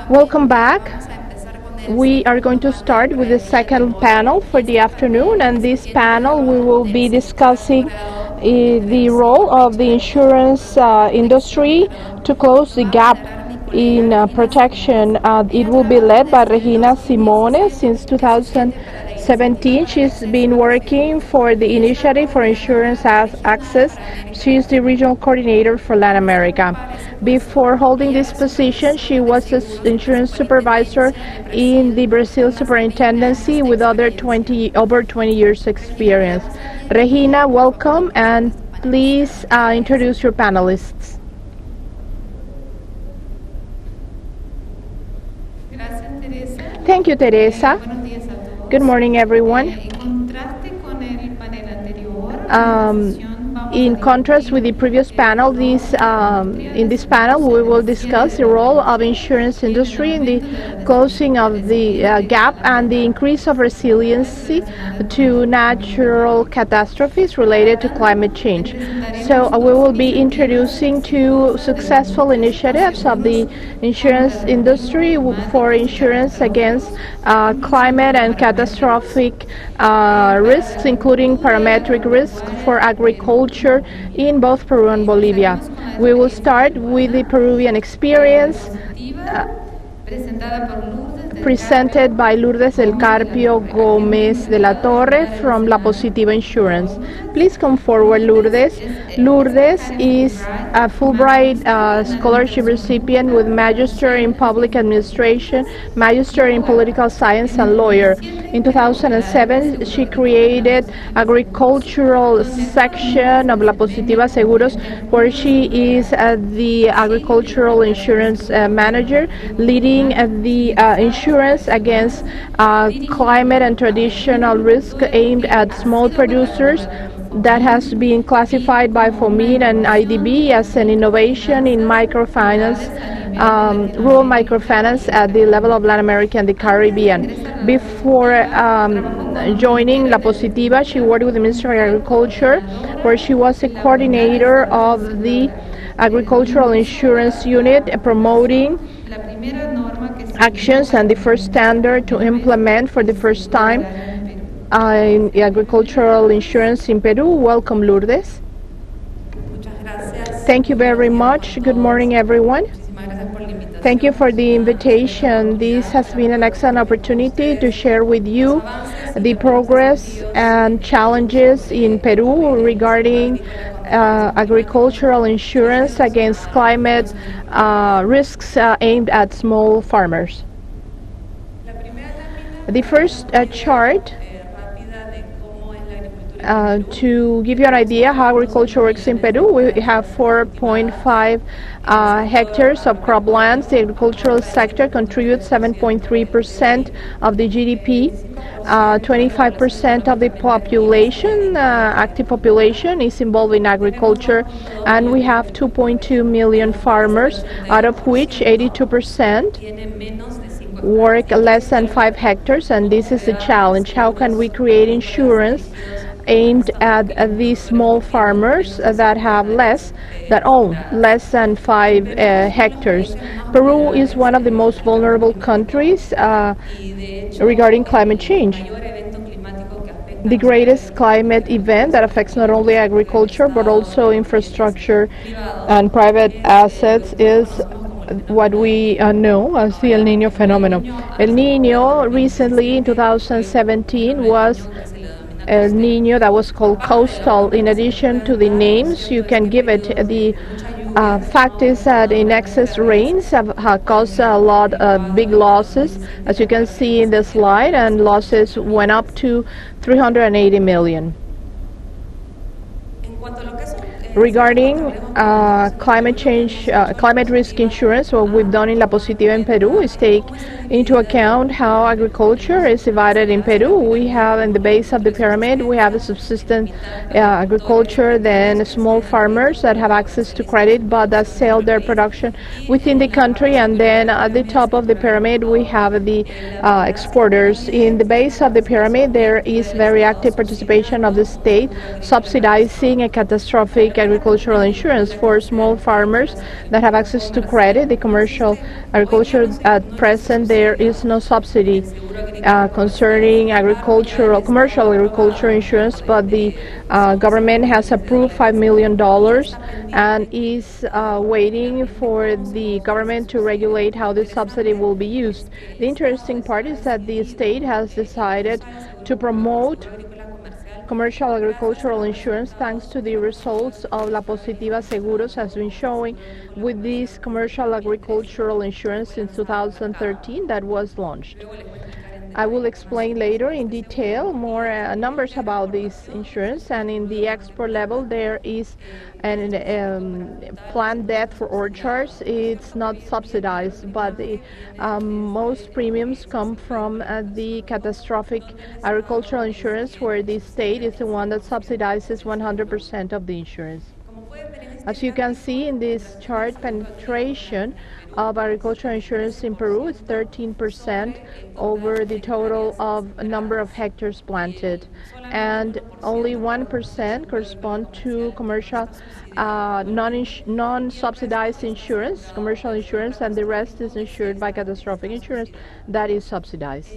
Welcome back. We are going to start with the second panel for the afternoon, and this panel we will be discussing the role of the insurance industry to close the gap in protection. It will be led by Regina Simoes. Since 2017, she's been working for the Initiative for Insurance Access. She's the regional coordinator for Latin America. Before holding this position, she was an insurance supervisor in the Brazil Superintendency with over 20 years experience. Regina, welcome, and please introduce your panelists. Thank you, Teresa. Good morning, everyone. In contrast with the previous panel, in this panel we will discuss the role of insurance industry in the closing of the gap and the increase of resiliency to natural catastrophes related to climate change. So we will be introducing two successful initiatives of the insurance industry for insurance against climate and catastrophic risks, including parametric risk for agriculture in both Peru and Bolivia. We will start with the Peruvian experience presented by Lourdes del Carpio Gómez de la Torre from La Positiva Insurance. Please come forward, Lourdes. Lourdes is a Fulbright scholarship recipient with Magister in Public Administration, Magister in Political Science, and lawyer. In 2007, she created agricultural section of La Positiva Seguros, where she is the agricultural insurance manager, leading the insurance against climate and traditional risk aimed at small producers that has been classified by FOMID and IDB as an innovation in microfinance, rural microfinance at the level of Latin America and the Caribbean. Before joining La Positiva, she worked with the Ministry of Agriculture, where she was a coordinator of the agricultural insurance unit, promoting actions and the first standard to implement for the first time in agricultural insurance in Peru. Welcome, Lourdes. Thank you very much. Good morning, everyone. Thank you for the invitation. This has been an excellent opportunity to share with you the progress and challenges in Peru regarding agricultural insurance against climate risks aimed at small farmers. The first chart to give you an idea how agriculture works in Peru, we have 4.5 hectares of croplands. The agricultural sector contributes 7.3% of the GDP. 25% of the population, active population, is involved in agriculture, and we have 2.2 million farmers, out of which 82% work less than 5 hectares, and this is the challenge. How can we create insurance aimed at these small farmers that own less than 5 hectares? Peru is one of the most vulnerable countries regarding climate change. The greatest climate event that affects not only agriculture but also infrastructure and private assets is what we know as the El Niño phenomenon. El Niño recently in 2017 was El Niño that was called coastal. In addition to the names you can give it, the fact is that in excess rains have caused a lot of big losses, as you can see in the slide, and losses went up to 380 million. Regarding climate change, climate risk insurance, what we've done in La Positiva in Peru is take into account how agriculture is divided in Peru. We have in the base of the pyramid, we have the subsistence agriculture, then small farmers that have access to credit but that sell their production within the country, and then at the top of the pyramid we have the exporters. In the base of the pyramid there is very active participation of the state subsidizing a catastrophic agricultural insurance for small farmers that have access to credit. The commercial agriculture at present, there is no subsidy concerning commercial agriculture insurance, but the government has approved $5 million and is waiting for the government to regulate how this subsidy will be used. The interesting part is that the state has decided to promote commercial agricultural insurance thanks to the results of La Positiva Seguros has been showing with this commercial agricultural insurance since 2013 that was launched. I will explain later in detail more numbers about this insurance, and in the export level there is an planned death for orchards. It's not subsidized, but the most premiums come from the catastrophic agricultural insurance, where the state is the one that subsidizes 100% of the insurance. As you can see in this chart, penetration of agricultural insurance in Peru is 13% over the total of number of hectares planted, and only 1% correspond to commercial non-subsidized insurance, commercial insurance, and the rest is insured by catastrophic insurance that is subsidized.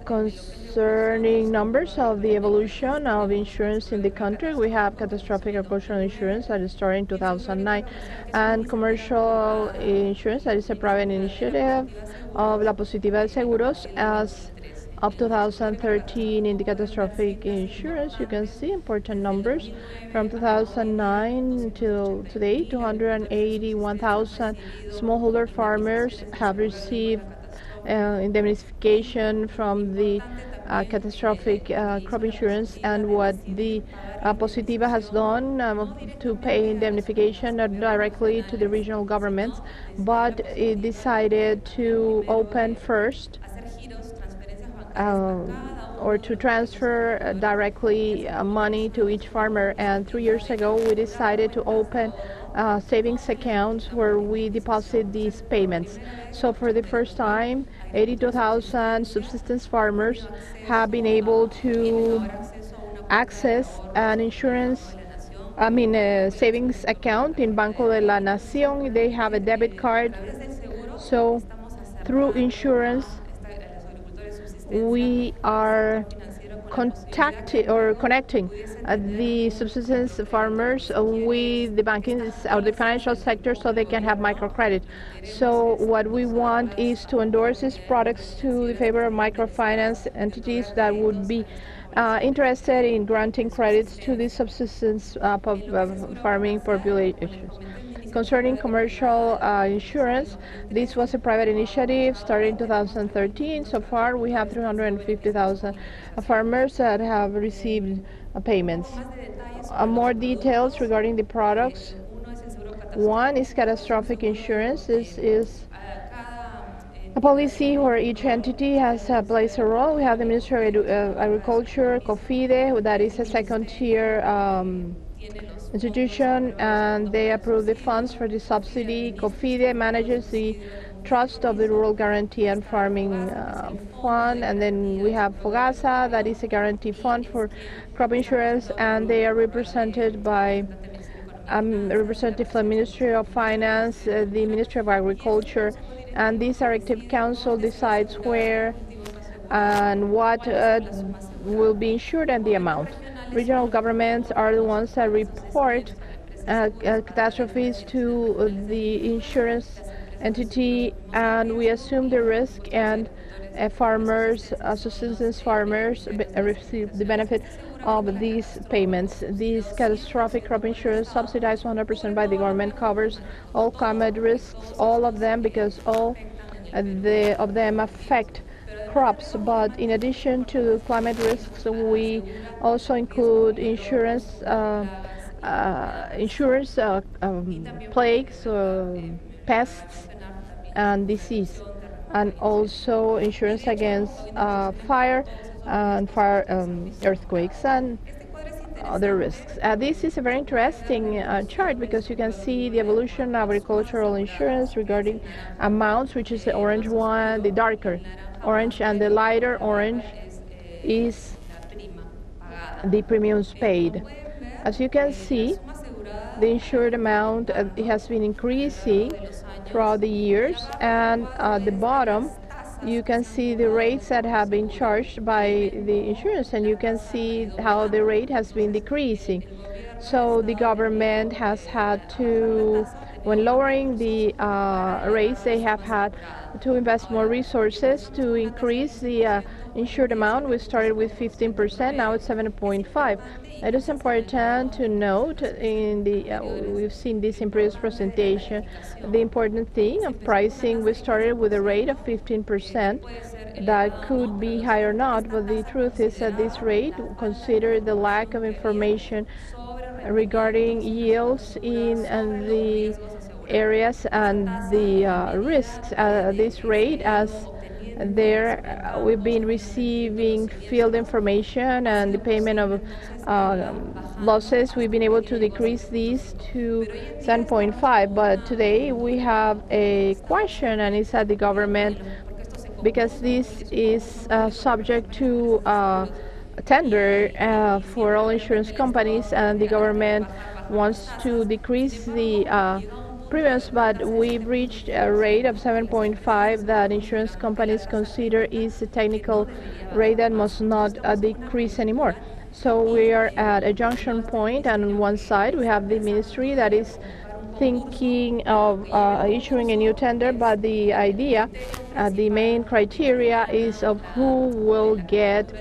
Concerning numbers of the evolution of insurance in the country, we have catastrophic agricultural insurance that started in 2009, and commercial insurance that is a private initiative of La Positiva Seguros as of 2013. In the catastrophic insurance, you can see important numbers from 2009 until today. 281,000 smallholder farmers have received indemnification from the catastrophic crop insurance, and what the Positiva has done to pay indemnification not directly to the regional governments, but it decided to open first or to transfer directly money to each farmer, and 3 years ago we decided to open savings accounts where we deposit these payments. So for the first time, 82,000 subsistence farmers have been able to access an savings account in Banco de la Nación. They have a debit card. So through insurance, we are connecting the subsistence farmers with the banking or the financial sector so they can have microcredit. So what we want is to endorse these products to the favor of microfinance entities that would be interested in granting credits to the subsistence farming populations. Concerning commercial insurance, this was a private initiative started in 2013. So far, we have 350,000 farmers that have received payments. More details regarding the products. One is catastrophic insurance. This is a policy where each entity has plays a role. We have the Ministry of Agriculture, COFIDE, that is a second-tier institution, and they approve the funds for the subsidy. COFIDE manages the trust of the Rural Guarantee and Farming Fund, and then we have FOGASA, that is a guarantee fund for crop insurance, and they are represented by a representative from the Ministry of Finance, the Ministry of Agriculture, and this Directive Council decides where and what will be insured and the amount. Regional governments are the ones that report catastrophes to the insurance entity, and we assume the risk, and farmers, subsistence farmers receive the benefit of these payments. These catastrophic crop insurance subsidized 100% by the government covers all climate risks, all of them, because all of them affect crops. But in addition to climate risks, we also include insurance, plagues, pests, and disease, and also insurance against fire and earthquakes and other risks. This is a very interesting chart because you can see the evolution of agricultural insurance regarding amounts, which is the orange one, the darker orange, and the lighter orange is the premiums paid. As you can see, the insured amount it has been increasing throughout the years, and at the bottom you can see the rates that have been charged by the insurance, and you can see how the rate has been decreasing. So the government has had to, when lowering the rates, they have had to invest more resources to increase the insured amount. We started with 15%, now it's 7.5. It is important to note in the we've seen this in previous presentation. The important thing of pricing, we started with a rate of 15%. That could be high or not, but the truth is that this rate, consider the lack of information regarding yields in the areas and the risks. This rate, as there we've been receiving field information and the payment of losses, we've been able to decrease these to 7.5. But today we have a question, and it's that the government, because this is subject to tender for all insurance companies, and the government wants to decrease the premiums, but we've reached a rate of 7.5 that insurance companies consider is a technical rate that must not decrease anymore. So we are at a junction point, and on one side we have the ministry that is thinking of issuing a new tender, but the idea, the main criteria is of who will get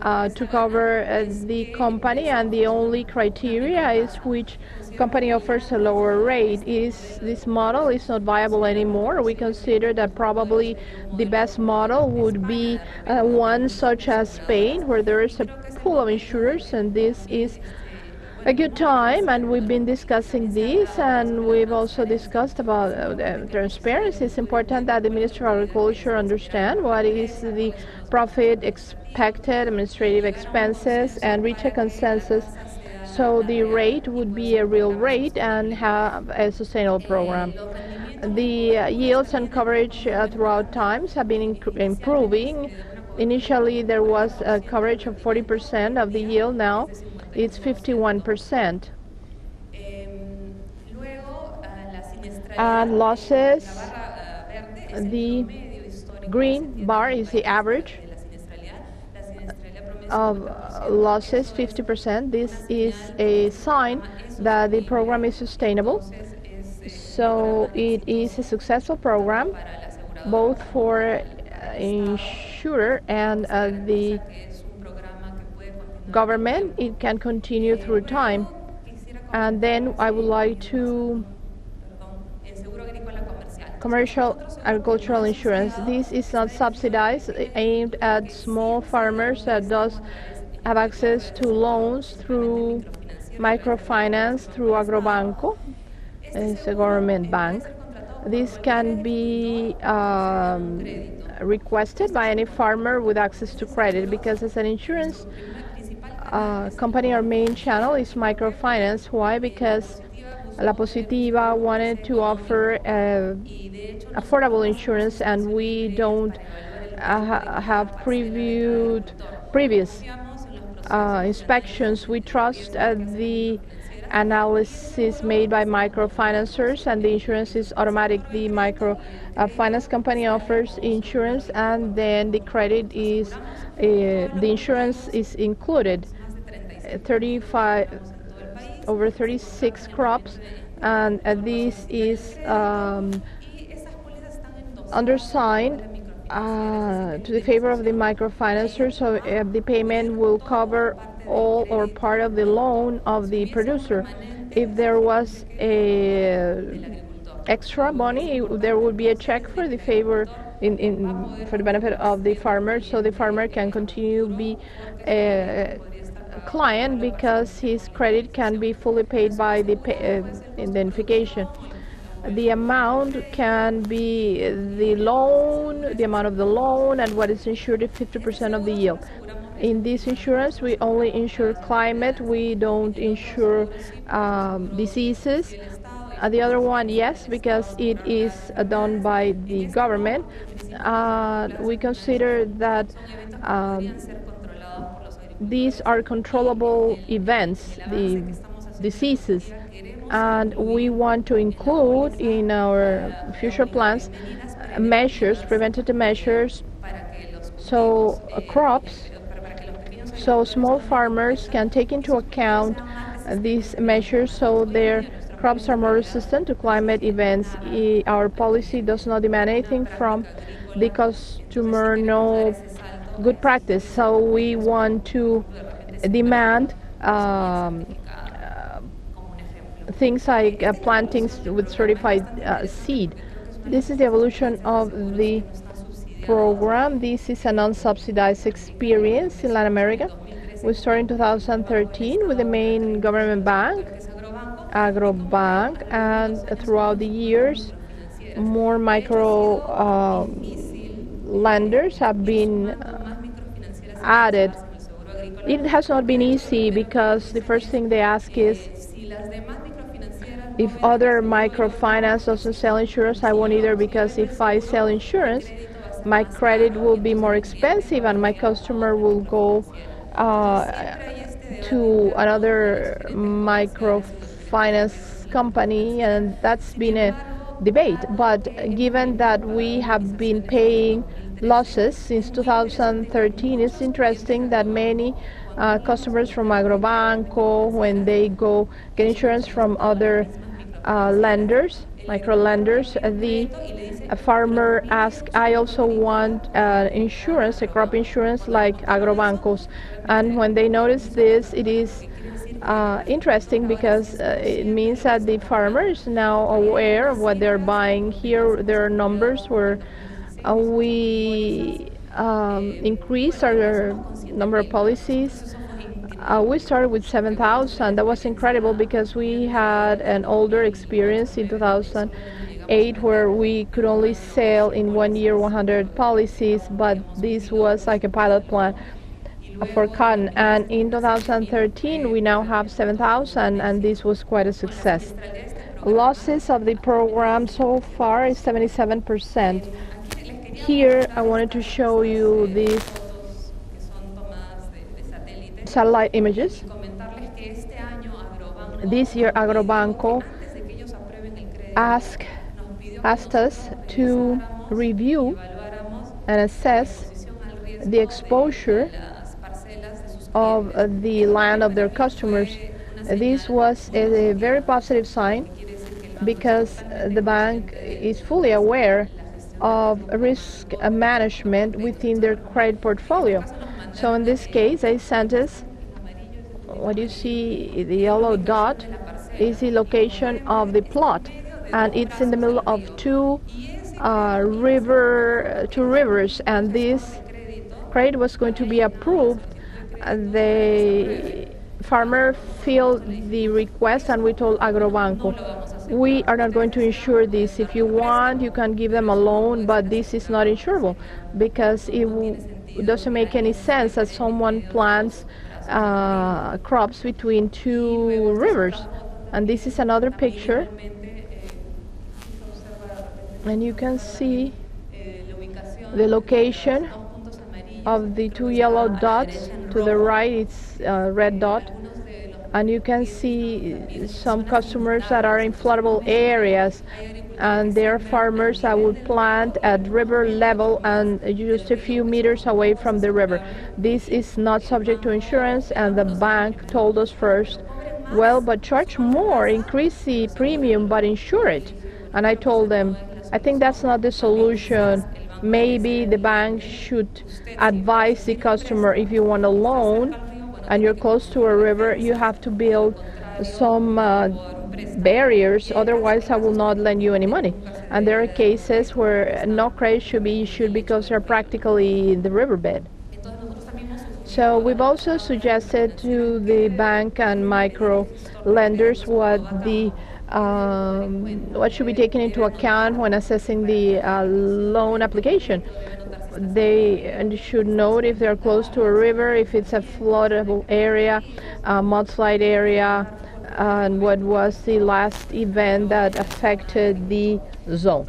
to cover the company, and the only criteria is which company offers a lower rate. This model is not viable anymore. We consider that probably the best model would be one such as Spain, where there is a pool of insurers, and this is a good time, and we've been discussing this, and we've also discussed about transparency. It's important that the Ministry of Agriculture understand what is the profit expected, administrative expenses, and reach a consensus so the rate would be a real rate and have a sustainable program. The yields and coverage throughout times have been improving. Initially there was a coverage of 40% of the yield, now it's 51%. And losses, the green bar is the average of losses, 50%. This is a sign that the program is sustainable. So it is a successful program, both for insurer and the government. It can continue through time. And then I would like to commercial agricultural insurance. This is not subsidized, aimed at small farmers that does have access to loans through microfinance through Agrobanco. It's a government bank. This can be requested by any farmer with access to credit, because as an insurance company, our main channel is microfinance. Why? Because La Positiva wanted to offer affordable insurance, and we don't have previous inspections. We trust the analysis made by microfinancers, and the insurance is automatic. The microfinance company offers insurance, and then the credit is the insurance is included. 35 over 36 crops, and this is undersigned to the favor of the microfinancer, so the payment will cover all or part of the loan of the producer. If there was a extra money, there would be a check for the favor for the benefit of the farmer, so the farmer can continue to be a client, because his credit can be fully paid by the indemnification. The amount can be the loan, the amount of the loan, and what is insured is 50% of the yield. In this insurance, we only insure climate. We don't insure diseases. The other one, yes, because it is done by the government. We consider that these are controllable events. The diseases. And we want to include in our future plans measures, preventative measures, so crops, so small farmers can take into account these measures so their crops are more resistant to climate events. Our policy does not demand anything from the customer, no good practice. So we want to demand things like plantings with certified seed. This is the evolution of the program. This is a non-subsidized experience in Latin America. We started in 2013 with the main government bank, Agrobank, and throughout the years, more micro lenders have been added. It has not been easy because the first thing they ask is, if other microfinance doesn't sell insurance, I won't either, because if I sell insurance, my credit will be more expensive and my customer will go to another microfinance company, and that's been a debate. But given that we have been paying losses since 2013, it's interesting that many customers from Agrobanco, when they go get insurance from other lenders, micro lenders, the farmer asks, I also want insurance, a crop insurance like Agrobancos. And when they notice this, it is interesting because it means that the farmer is now aware of what they're buying. Here there are numbers where we increased our number of policies. We started with 7,000. That was incredible because we had an older experience in 2008 where we could only sell in 1 year 100 policies, but this was like a pilot plan for cotton. And in 2013 we now have 7,000, and this was quite a success. Losses of the program so far is 77%. Here I wanted to show you these satellite images. This year Agrobanco asked us to review and assess the exposure of the land of their customers. This was a very positive sign because the bank is fully aware of risk management within their credit portfolio. So in this case, they sent us, what you see, the yellow dot is the location of the plot, and it's in the middle of two rivers, and this credit was going to be approved. The farmer filled the request, and we told Agrobanco, we are not going to insure this. If you want, you can give them a loan, but this is not insurable because it doesn't make any sense that someone plants crops between two rivers. And this is another picture, and you can see the location of the two yellow dots. To the right, it's a red dot, and you can see some customers that are in floodable areas, and there are farmers that would plant at river level and just a few meters away from the river. This is not subject to insurance, and the bank told us first, well, but charge more, increase the premium, but insure it. And I told them, I think that's not the solution. Maybe the bank should advise the customer, if you want a loan and you're close to a river, you have to build some barriers, otherwise I will not lend you any money. And there are cases where no credit should be issued because they're practically in the riverbed. So we've also suggested to the bank and micro lenders what should be taken into account when assessing the loan application. They should note if they're close to a river, if it's a floodable area, mudslide area, and what was the last event that affected the zone.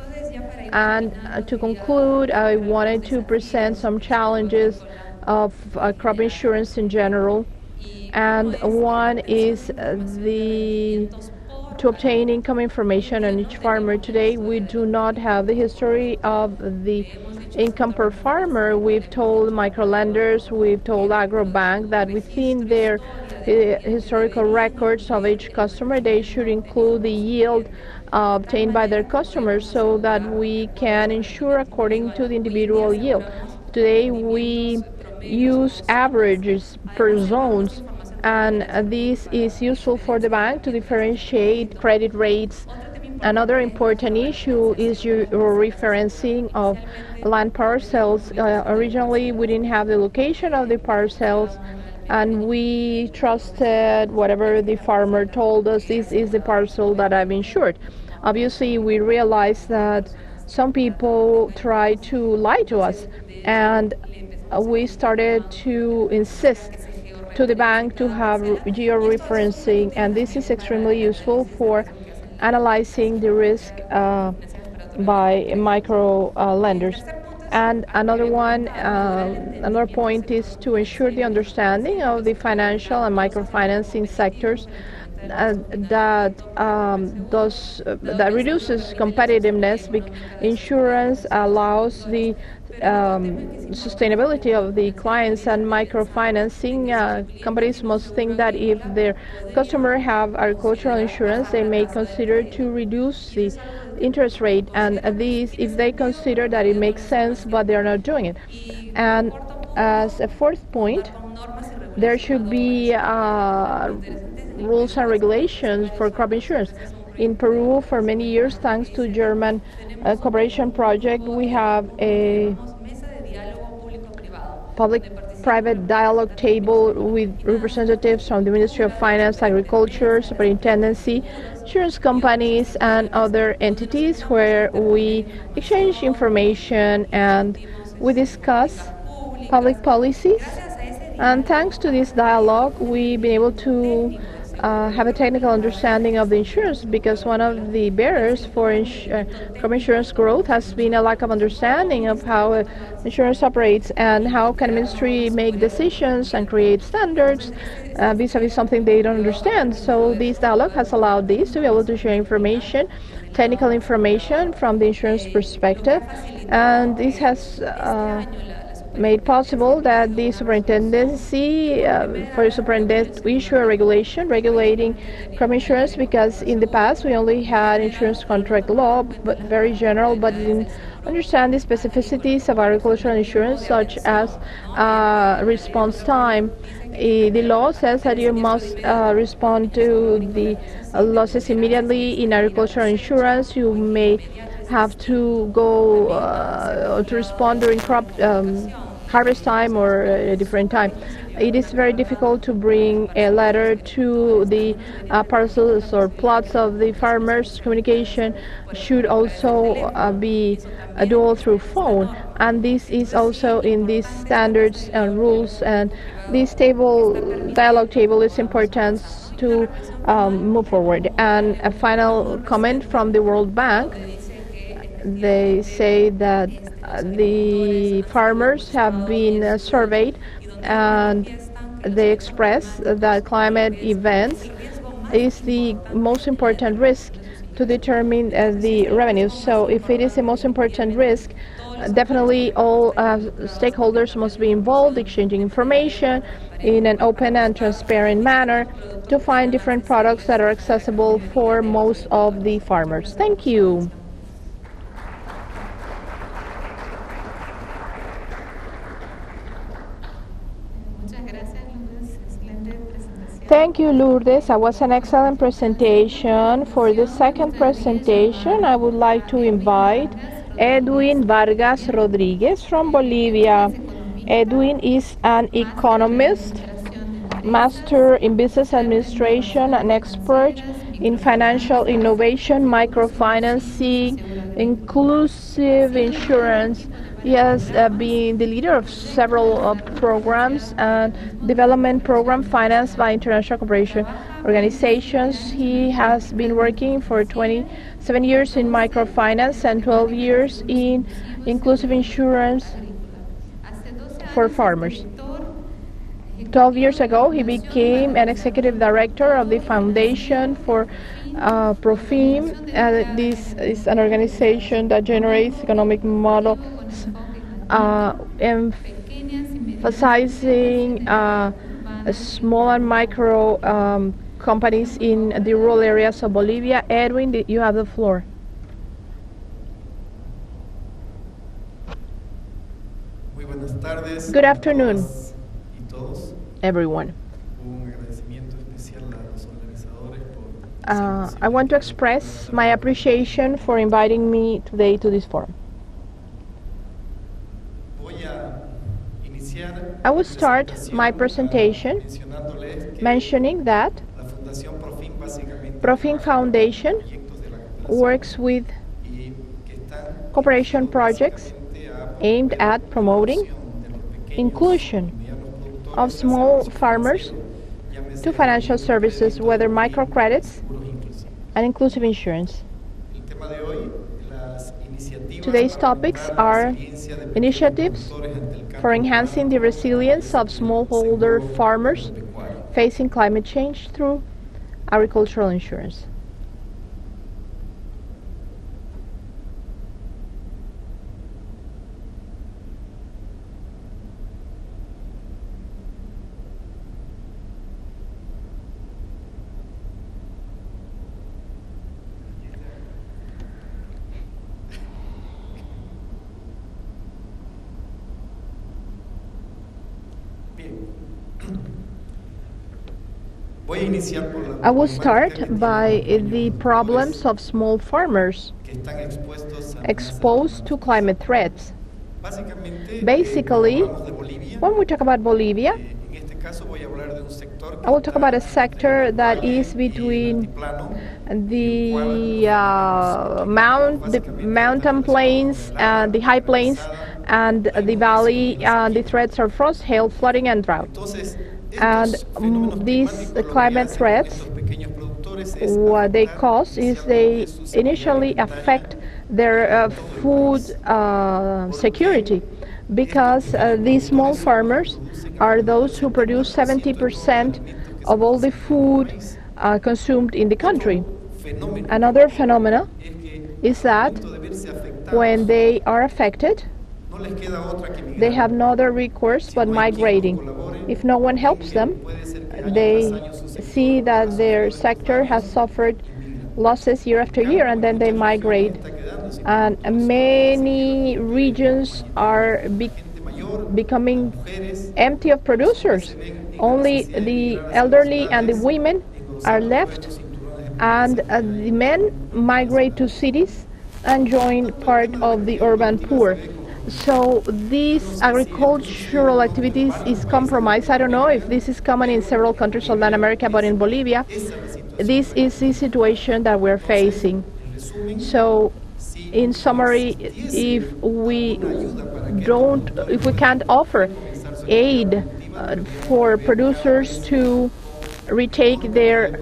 And to conclude, I wanted to present some challenges of crop insurance in general. and one is to obtain income information on each farmer. Today we do not have the history of the income per farmer. We've told microlenders, we've told agrobank that within their historical records of each customer they should include the yield obtained by their customers so that we can insure according to the individual yield. Today we use averages per zones, and this is useful for the bank to differentiate credit rates. Another important issue is your referencing of land parcels. Originally we didn't have the location of the parcels, and we trusted whatever the farmer told us, this is the parcel that I've insured. Obviously we realized that some people try to lie to us, and we started to insist to the bank to have georeferencing, and this is extremely useful for analyzing the risk by micro lenders. And another point is to ensure the understanding of the financial and microfinancing sectors that reduces competitiveness. Insurance allows the sustainability of the clients, and microfinancing companies must think that if their customer have agricultural insurance, they may consider to reduce the interest rate, and these if they consider that it makes sense, but they are not doing it. And as a fourth point, there should be rules and regulations for crop insurance. In Peru, for many years, thanks to German cooperation project, we have a public-private dialogue table with representatives from the Ministry of Finance, Agriculture, Superintendency, insurance companies, and other entities, where we exchange information and we discuss public policies. And thanks to this dialogue, we've been able to have a technical understanding of the insurance, because one of the barriers for crop insurance growth has been a lack of understanding of how insurance operates and how can a ministry make decisions and create standards vis-a-vis something they don't understand. So this dialogue has allowed this to be able to share information, technical information from the insurance perspective, and this has made possible that the superintendency for the superintendent issue a regulation regulating crop insurance, because in the past we only had insurance contract law, but very general, but didn't understand the specificities of agricultural insurance, such as response time. The law says that you must respond to the losses immediately. In agricultural insurance, you may have to go to respond during crop harvest time or a different time. It is very difficult to bring a letter to the parcels or plots of the farmers. Communication should also be dual through phone, and this is also in these standards and rules, and this dialogue table is important to move forward. And a final comment from the World Bank. They say that the farmers have been surveyed, and they express that climate events is the most important risk to determine the revenues. So if it is the most important risk, definitely all stakeholders must be involved, exchanging information in an open and transparent manner to find different products that are accessible for most of the farmers. Thank you. Thank you, Lourdes. That was an excellent presentation. For the second presentation, I would like to invite Edwin Vargas Rodriguez from Bolivia. Edwin is an economist, master in business administration, an expert in financial innovation, microfinancing, inclusive insurance. He has been the leader of several programs and development program financed by international cooperation organizations. He has been working for 27 years in microfinance and 12 years in inclusive insurance for farmers. 12 years ago, he became an executive director of the Foundation for Profin. This is an organization that generates economic models emphasizing small and micro companies in the rural areas of Bolivia. Edwin, you have the floor. Good afternoon, everyone. I want to express my appreciation for inviting me today to this forum. I will start my presentation mentioning that Profin Foundation works with cooperation projects aimed at promoting inclusion of small farmers to financial services, whether microcredits and inclusive insurance. Today's topics are initiatives for enhancing the resilience of smallholder farmers facing climate change through agricultural insurance. I will start by the problems of small farmers exposed to climate threats. Basically, when we talk about Bolivia, I will talk about a sector that is between the mountain plains, the high plains, and the valley. The threats are frost, hail, flooding, and drought. And these climate threats, what they cause is they initially affect their food security, because these small farmers are those who produce 70% of all the food consumed in the country. Another phenomena is that when they are affected, they have no other recourse but migrating. If no one helps them, they see that their sector has suffered losses year after year, and then they migrate. And many regions are becoming empty of producers. Only the elderly and the women are left, and the men migrate to cities and join part of the urban poor. So these agricultural activities is compromised. I don't know if this is common in several countries of Latin America, but in Bolivia, this is the situation that we're facing. So, in summary, if we can't offer aid for producers to retake their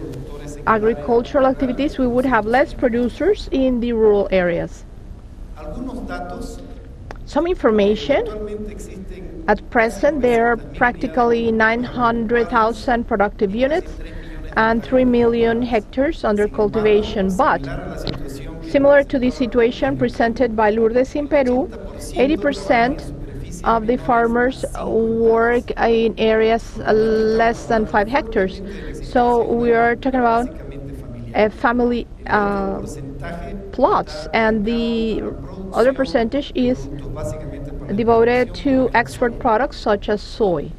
agricultural activities, we would have less producers in the rural areas. Some information. At present, there are practically 900,000 productive units and 3 million hectares under cultivation. But, similar to the situation presented by Lourdes in Peru, 80% of the farmers work in areas less than 5 hectares. So we are talking about family plots, and the other percentage is devoted to export products such as soy.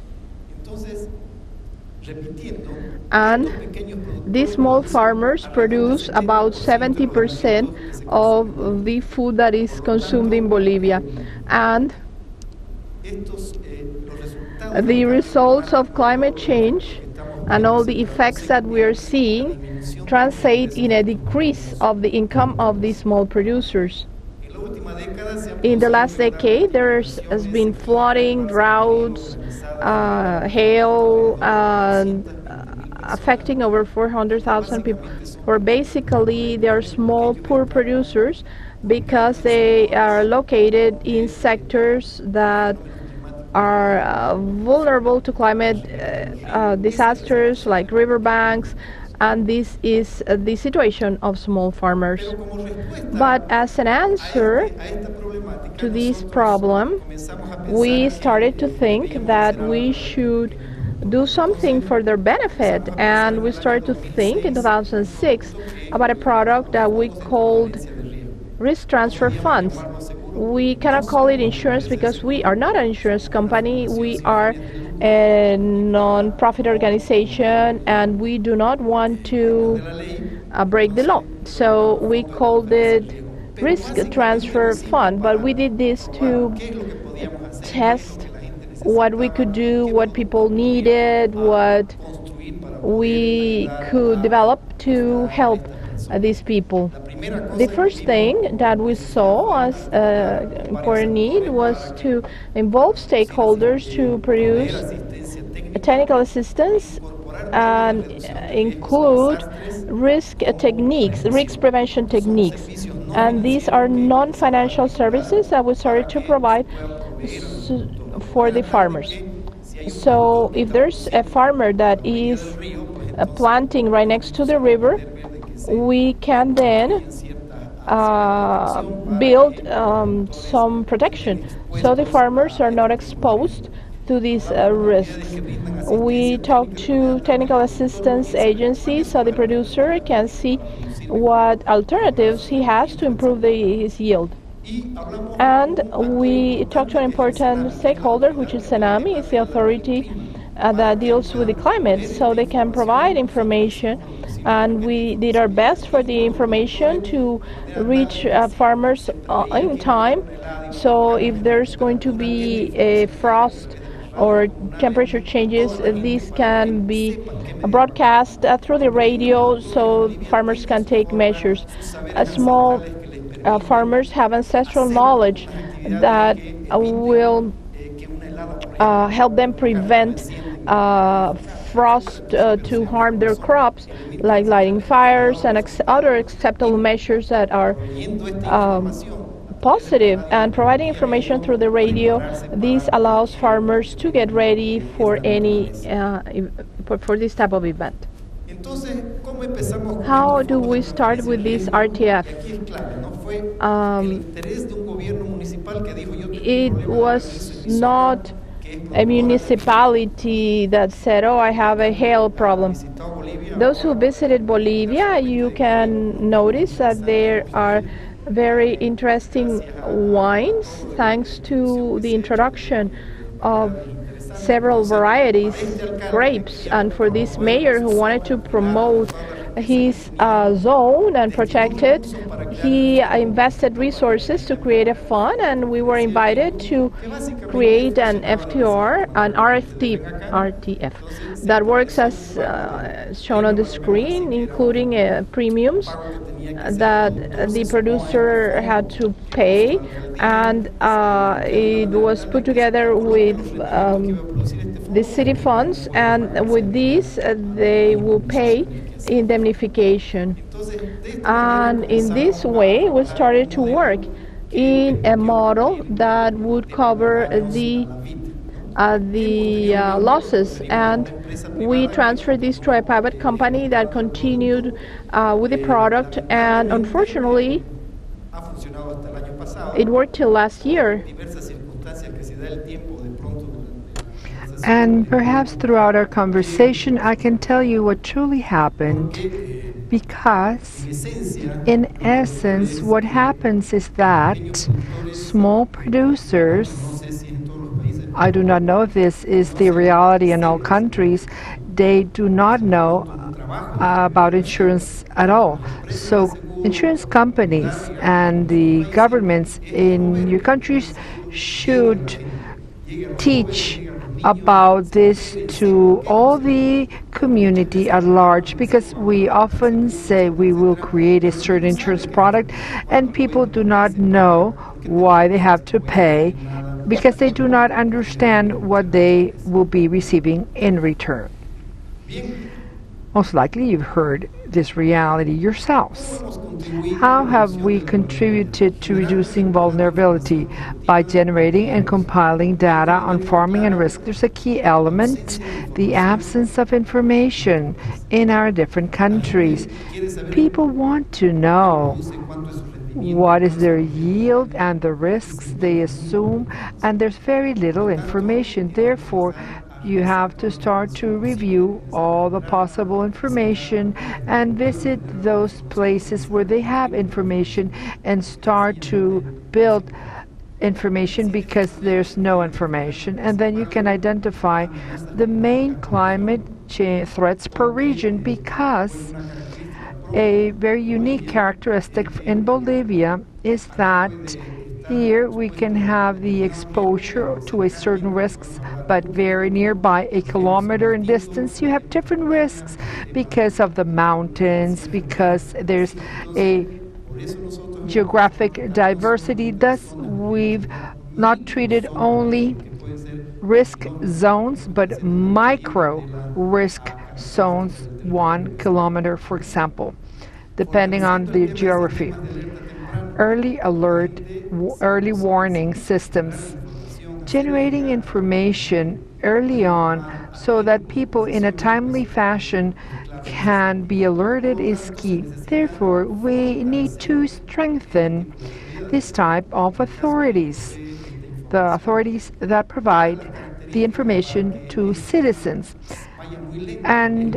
And these small farmers produce about 70% of the food that is consumed in Bolivia. And the results of climate change and all the effects that we are seeing translate in a decrease of the income of these small producers. In the last decade, there has been flooding, droughts, hail, affecting over 400,000 people. Or basically, they are small, poor producers because they are located in sectors that are vulnerable to climate disasters like riverbanks, and this is the situation of small farmers. But as an answer to this problem, we started to think that we should do something for their benefit, and we started to think in 2006 about a product that we called risk transfer funds. We cannot call it insurance because we are not an insurance company. We are a non-profit organization, and we do not want to break the law. So we called it risk transfer fund, but we did this to test what we could do, what people needed, what we could develop to help these people. The first thing that we saw as an important need was to involve stakeholders to produce technical assistance and include risk techniques, risk prevention techniques. And these are non-financial services that we started to provide for the farmers. So if there's a farmer that is planting right next to the river, we can then build some protection so the farmers are not exposed to these risks. We talk to technical assistance agencies so the producer can see what alternatives he has to improve his yield. And we talk to an important stakeholder, which is CENAMI, it's the authority that deals with the climate, so they can provide information. And we did our best for the information to reach farmers in time. So if there's going to be a frost or temperature changes, these can be broadcast through the radio so farmers can take measures. Small farmers have ancestral knowledge that will help them prevent frost to harm their crops, like lighting fires and other acceptable measures that are positive. And providing information through the radio, this allows farmers to get ready for any for this type of event. How do we start with this RTF? It was not a municipality that said, oh, I have a hail problem. Those who visited Bolivia, you can notice that there are very interesting wines thanks to the introduction of several varieties grapes. And for this mayor who wanted to promote his zone and protect it, he invested resources to create a fund, and we were invited to create an FTR, an RTF that works as shown on the screen, including premiums that the producer had to pay, and it was put together with the city funds, and with these they will pay indemnification. And in this way we started to work in a model that would cover the losses, and we transferred this to a private company that continued with the product, and unfortunately it worked till last year. And perhaps throughout our conversation I can tell you what truly happened, because in essence what happens is that small producers, I do not know if this is the reality in all countries, they do not know about insurance at all. So insurance companies and the governments in your countries should teach about this to all the community at large, because we often say we will create a certain insurance product and people do not know why they have to pay, because they do not understand what they will be receiving in return. Most likely you've heard this reality yourselves. How have we contributed to reducing vulnerability? By generating and compiling data on farming and risk. There's a key element, the absence of information in our different countries. People want to know what is their yield and the risks they assume, and there's very little information. Therefore, you have to start to review all the possible information and visit those places where they have information and start to build information because there's no information. And then you can identify the main climate change threats per region, because a very unique characteristic in Bolivia is that here we can have the exposure to a certain risks, but very nearby, a kilometer in distance, you have different risks because of the mountains, because there's a geographic diversity. Thus, we've not treated only risk zones, but micro risk zones, 1 kilometer, for example, depending on the geography. Early alert, early warning systems, generating information early on so that people in a timely fashion can be alerted is key. Therefore, we need to strengthen this type of authorities, the authorities that provide the information to citizens. And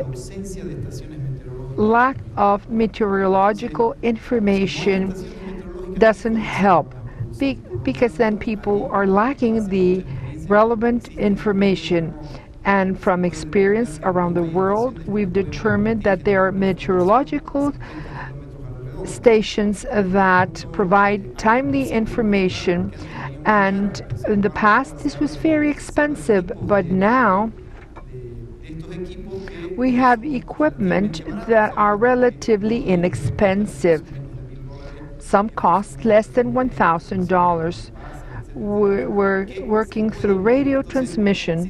lack of meteorological information doesn't help, because then people are lacking the relevant information. And from experience around the world, we've determined that there are meteorological stations that provide timely information. And in the past, this was very expensive, but now we have equipment that are relatively inexpensive. Some cost less than $1,000. We're working through radio transmission,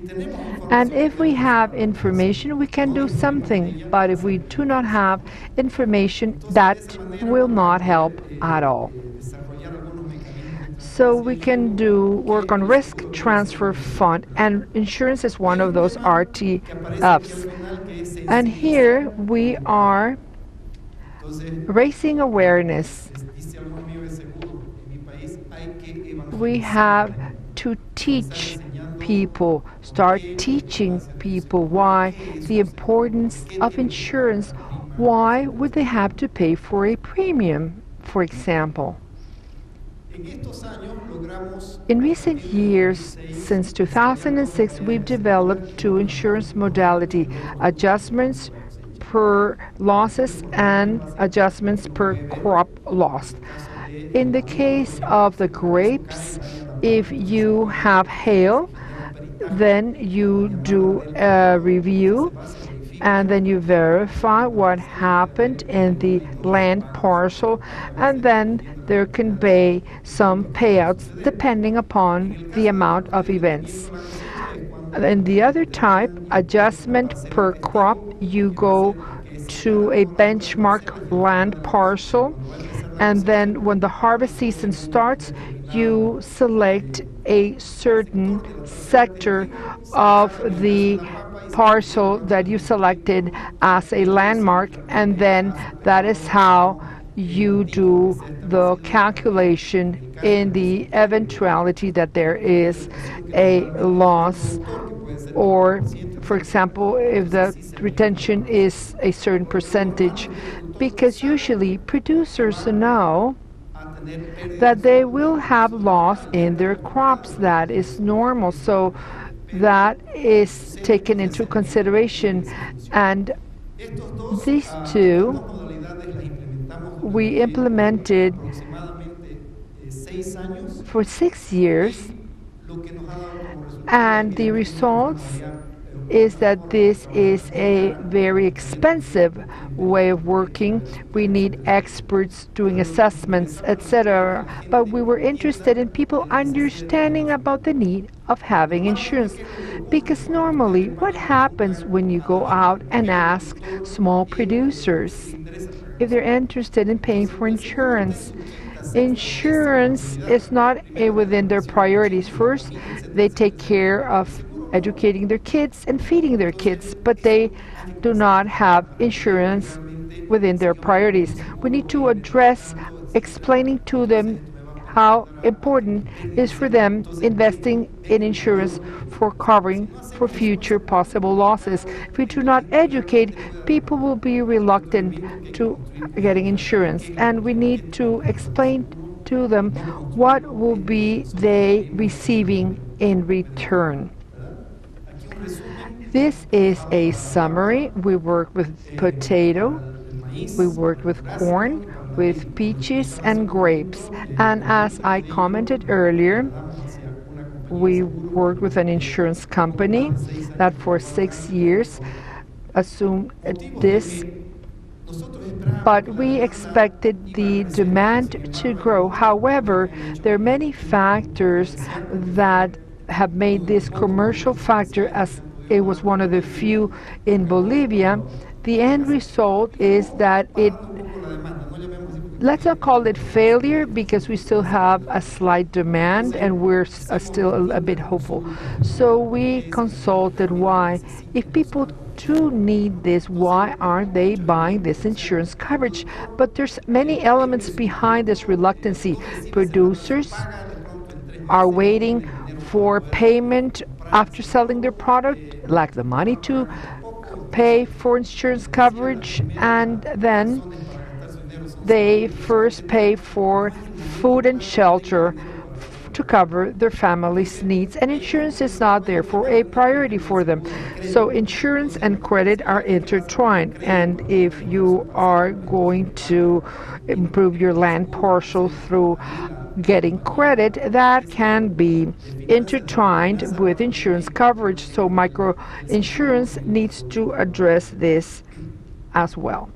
and if we have information, we can do something. But if we do not have information, that will not help at all. So we can do work on risk transfer fund, and insurance is one of those RTFs. And here we are raising awareness. We have to teach people, start teaching people why the importance of insurance. Why would they have to pay for a premium, for example? In recent years, since 2006, we've developed 2 insurance modality: adjustments per losses and adjustments per crop loss. In the case of the grapes, if you have hail, then you do a review and then you verify what happened in the land parcel, and then there can be some payouts depending upon the amount of events. And the other type, adjustment per crop, you go to a benchmark land parcel, and then when the harvest season starts, you select a certain sector of the parcel that you selected as a landmark, and then that is how you do the calculation in the eventuality that there is a loss, or for example, if the retention is a certain percentage, because usually producers know that they will have loss in their crops. That is normal, so that is taken into consideration. And these 2 we implemented for 6 years, and the results is that this is a very expensive way of working. We need experts doing assessments, etc. But we were interested in people understanding about the need of having insurance. Because normally, what happens when you go out and ask small producers if they're interested in paying for insurance? Insurance is not within their priorities. First, they take care of educating their kids and feeding their kids, but they do not have insurance within their priorities. We need to address explaining to them how important it is for them investing in insurance for covering for future possible losses. If we do not educate, people will be reluctant to getting insurance, and we need to explain to them what will be they receiving in return. This is a summary. We worked with potato, we worked with corn, with peaches and grapes. And as I commented earlier, we worked with an insurance company that for 6 years assumed this, but we expected the demand to grow. However, there are many factors that have made this commercial factor, as it was one of the few in Bolivia. The end result is that let's not call it failure, because we still have a slight demand and we're still a bit hopeful. So we consulted why. If people do need this, why aren't they buying this insurance coverage? But there's many elements behind this reluctancy. Producers are waiting for payment after selling their product, lack the money to pay for insurance coverage, and then they first pay for food and shelter to cover their family's needs, and insurance is not therefore a priority for them. So insurance and credit are intertwined, and if you are going to improve your land parcel through getting credit, that can be intertwined with insurance coverage. So micro insurance needs to address this as well.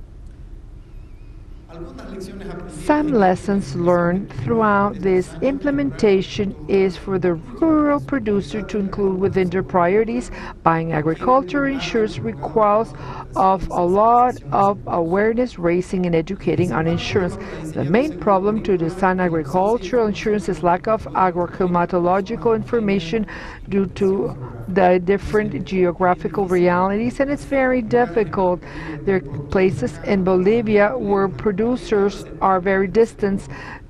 Some lessons learned throughout this implementation is for the rural producer to include within their priorities. Buying agriculture insurance requires of a lot of awareness raising and educating on insurance. The main problem to design agricultural insurance is lack of agroclimatological information due to the different geographical realities, and it's very difficult. There are places in Bolivia where producers are very distant,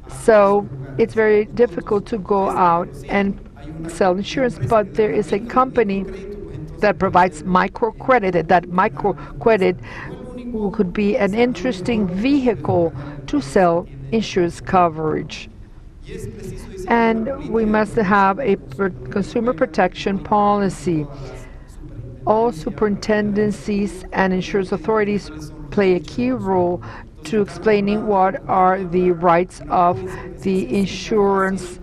so it's very difficult to go out and sell insurance. But there is a company that provides microcredit. That microcredit could be an interesting vehicle to sell insurance coverage. And we must have a consumer protection policy. All superintendencies and insurance authorities play a key role to explaining what are the rights of the insurance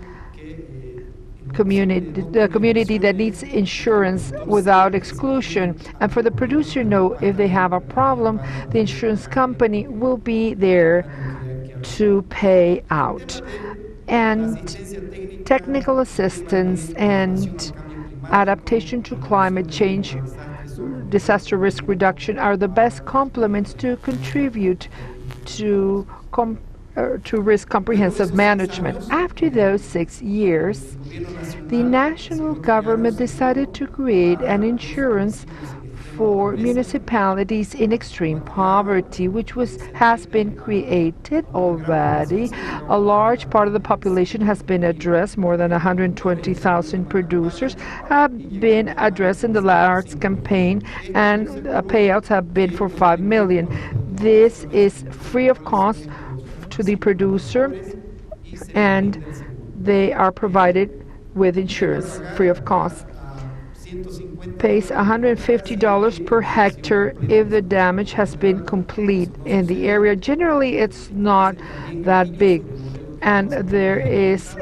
community, the community that needs insurance without exclusion. And for the producer, know if they have a problem, the insurance company will be there to pay out. And technical assistance and adaptation to climate change, disaster risk reduction are the best complements to contribute to risk comprehensive management. After those 6 years, the national government decided to create an insurance for municipalities in extreme poverty, which has been created already. A large part of the population has been addressed. More than 120,000 producers have been addressed in the last campaign, and payouts have been for 5 million. This is free of cost to the producer, and they are provided with insurance free of cost. Pays $150 per hectare if the damage has been complete in the area. Generally, it's not that big, and there is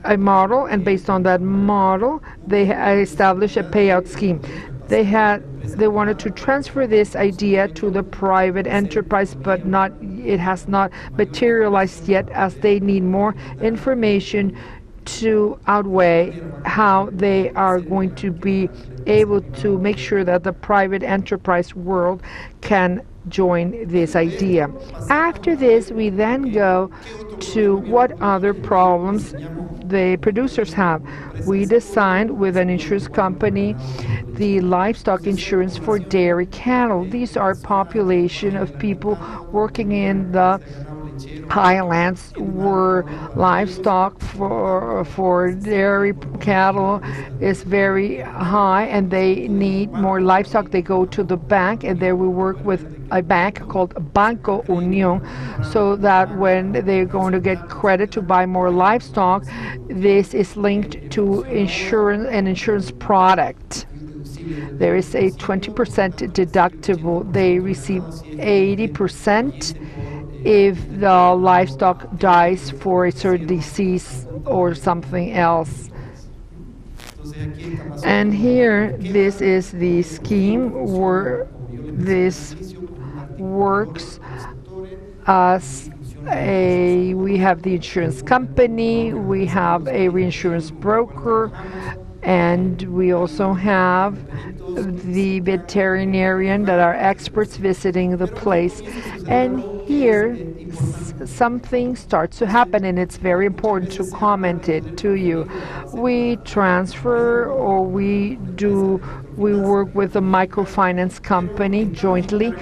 a model, and based on that model, they established a payout scheme. They wanted to transfer this idea to the private enterprise, but it has not materialized yet, as they need more information to outweigh how they are going to be able to make sure that the private enterprise world can join this idea. After this, we then go to what other problems the producers have. We designed with an insurance company the livestock insurance for dairy cattle. These are population of people working in the highlands where livestock for dairy cattle is very high and they need more livestock. They go to the bank, and there we work with a bank called Banco Unión, so that when they're going to get credit to buy more livestock, this is linked to an insurance product. There is a 20% deductible. They receive 80% if the livestock dies for a certain disease or something else. And here, this is the scheme where this works as we have the insurance company, we have a reinsurance broker, and we also have the veterinarian that are experts visiting the place. And here something starts to happen, and it's very important to comment it to you. We transfer, or we work with a microfinance company jointly,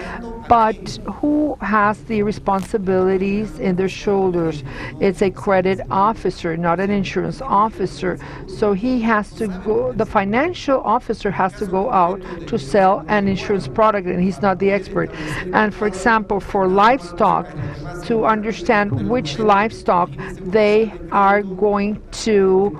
but who has the responsibilities in their shoulders? It's a credit officer, not an insurance officer. So he has to go, the financial officer has to go out to sell an insurance product, and he's not the expert. And for example, for livestock, to understand which livestock they are going to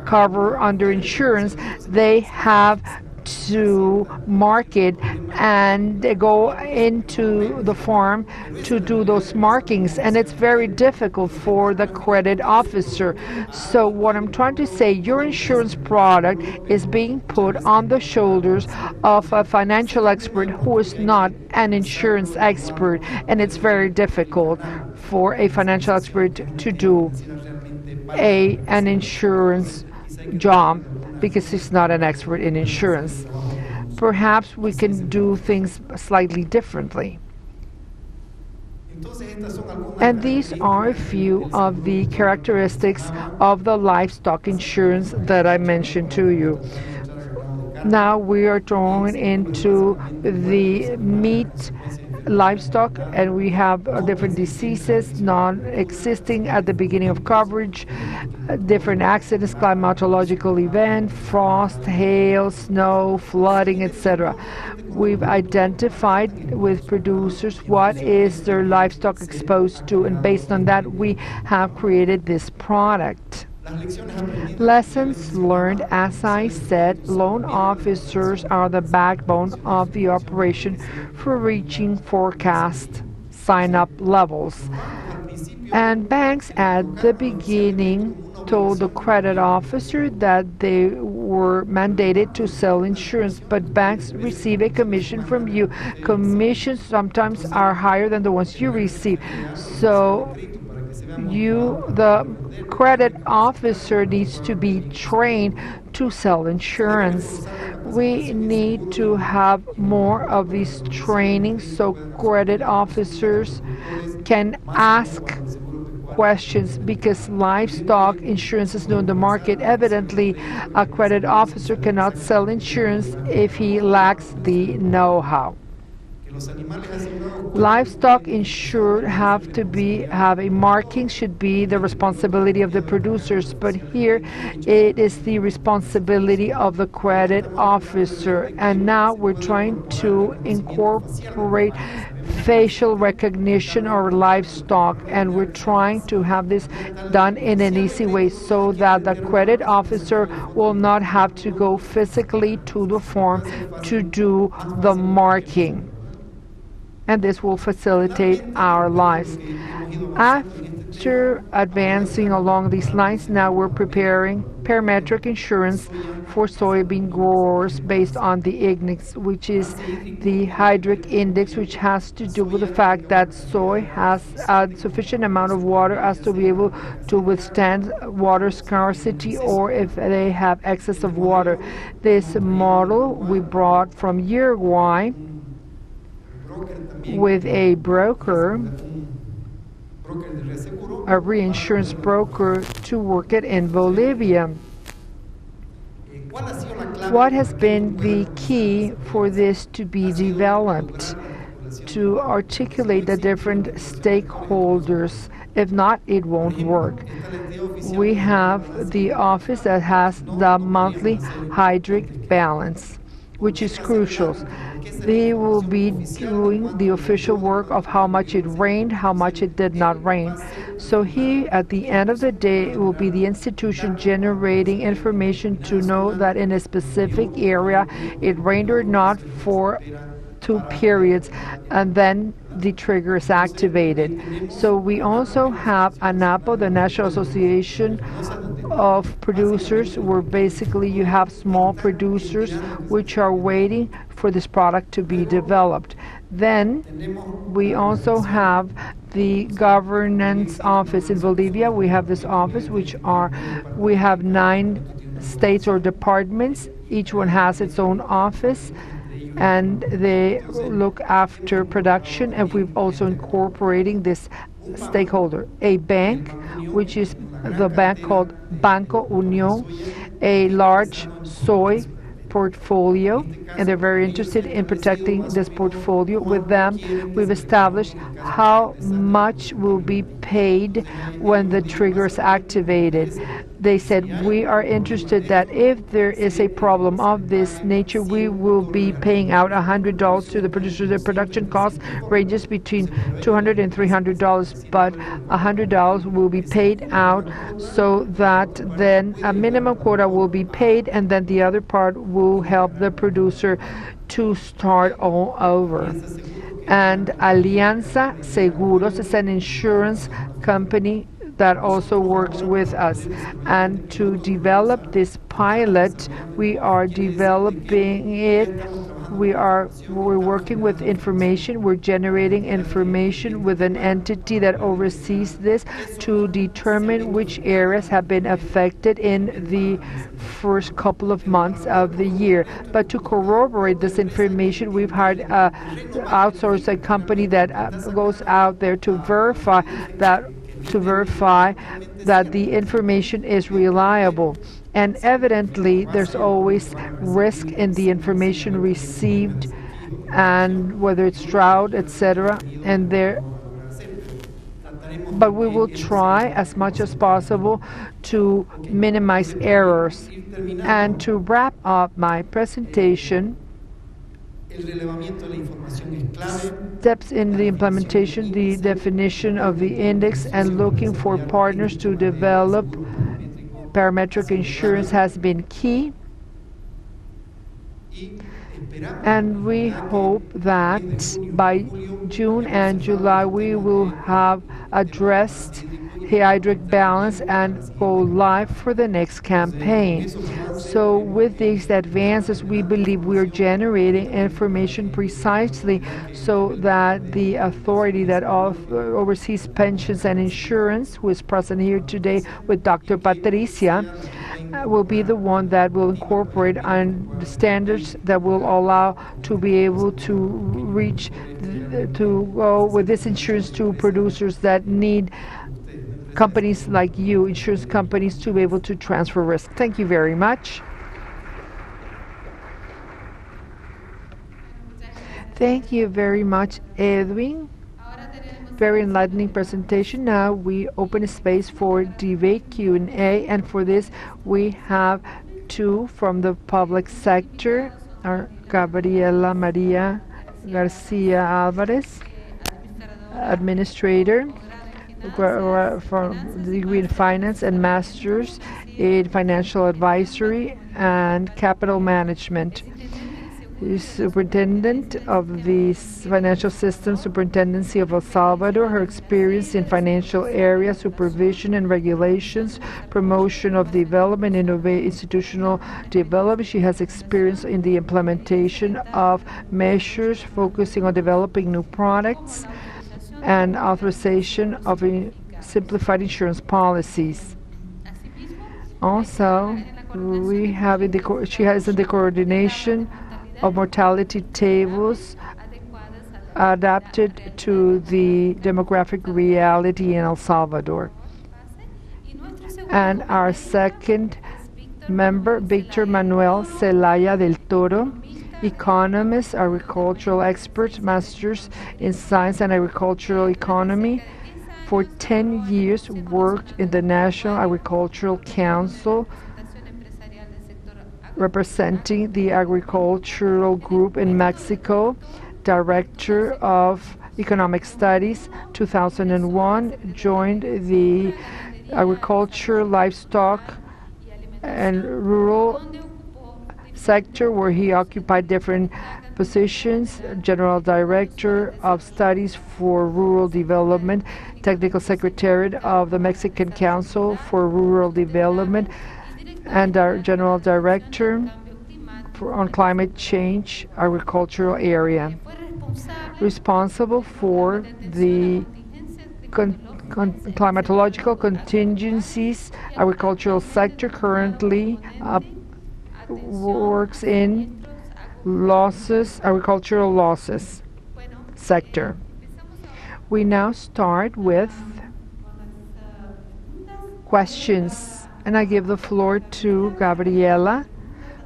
cover under insurance, they have to market and go into the farm to do those markings, and it's very difficult for the credit officer. So what I'm trying to say, your insurance product is being put on the shoulders of a financial expert who is not an insurance expert, and it's very difficult for a financial expert to do an insurance job, because he's not an expert in insurance. Perhaps we can do things slightly differently. And these are a few of the characteristics of the livestock insurance that I mentioned to you. Now we are going into the meat livestock, and we have different diseases non-existing at the beginning of coverage, different accidents, climatological event, frost, hail, snow, flooding, etc. We've identified with producers what is their livestock exposed to, and based on that we have created this product. Lessons learned, as I said, loan officers are the backbone of the operation for reaching forecast sign-up levels. And banks at the beginning told the credit officer that they were mandated to sell insurance, but banks receive a commission from you. Commissions sometimes are higher than the ones you receive. So the credit officer needs to be trained to sell insurance. We need to have more of these trainings so credit officers can ask questions, because livestock insurance is new in the market. Evidently, a credit officer cannot sell insurance if he lacks the know-how. Livestock insured have a marking, should be the responsibility of the producers, but here it is the responsibility of the credit officer. And now we're trying to incorporate facial recognition of livestock, and we're trying to have this done in an easy way so that the credit officer will not have to go physically to the farm to do the marking. And this will facilitate our lives. After advancing along these lines, now we're preparing parametric insurance for soybean growers based on the IGNIX, which is the hydric index, which has to do with the fact that soy has a sufficient amount of water as to be able to withstand water scarcity or if they have excess of water. This model we brought from Uruguay with a broker, a reinsurance broker, to work it in Bolivia. What has been the key for this to be developed? To articulate the different stakeholders. If not, it won't work. We have the office that has the monthly hydric balance, which is crucial. They will be doing the official work of how much it rained, how much it did not rain. So at the end of the day, will be the institution generating information to know that in a specific area it rained or not for 2 periods, and then the trigger is activated. So we also have ANAPO, the National Association of Producers, where basically you have small producers which are waiting for this product to be developed. Then we also have the governance office in Bolivia. We have this office we have 9 states or departments. Each one has its own office, and they look after production, and we've also incorporating this stakeholder. A bank, which is the bank called Banco Unión, a large soy portfolio, and they're very interested in protecting this portfolio. With them, we've established how much will be paid when the trigger is activated. They said, we are interested that if there is a problem of this nature, we will be paying out $100 to the producer. The production cost ranges between $200 and $300, but $100 will be paid out so that then a minimum quota will be paid, and then the other part will help the producer to start all over. And Alianza Seguros is an insurance company that also works with us. And to develop this pilot, we are developing it. We're working with information. We're generating information with an entity that oversees this to determine which areas have been affected in the first couple of months of the year. But to corroborate this information, we've hired outsourced a company that goes out there to verify that the information is reliable. And evidently, there's always risk in the information received, and whether it's drought, etc. But we will try as much as possible to minimize errors. And to wrap up my presentation, steps in the implementation, the definition of the index, and looking for partners to develop parametric insurance has been key. And we hope that by June and July we will have addressed the hydric balance and go live for the next campaign. So with these advances, we believe we are generating information precisely so that the authority that oversees pensions and insurance, who is present here today with Dr. Patricia, will be the one that will incorporate on the standards that will allow to be able to reach, to go with this insurance to producers that need companies like you, insurance companies, to be able to transfer risk. Thank you very much. Thank you very much, Edwin. Very enlightening presentation. Now we open a space for debate, Q&A, and for this we have 2 from the public sector, our Gabriela Maria Garcia Alvarez, administrator, from degree in finance and master's in financial advisory and capital management. She's superintendent of the Financial System Superintendency of El Salvador. Her experience in financial area, supervision and regulations, promotion of development, institutional development. She has experience in the implementation of measures focusing on developing new products and authorization of simplified insurance policies. Also, she has in the coordination of mortality tables adapted to the demographic reality in El Salvador. And our second member, Victor Manuel Celaya del Toro, economist, agricultural expert, masters in science and agricultural economy. For 10 years worked in the National Agricultural Council, representing the agricultural group in Mexico, director of economic studies. 2001, joined the agriculture, livestock, and rural sector, where he occupied different positions: general director of studies for rural development, technical secretariat of the Mexican Council for Rural Development, and our general director on climate change agricultural area, responsible for the climatological contingencies agricultural sector. Currently works in agricultural losses sector. We now start with questions, and I give the floor to Gabriela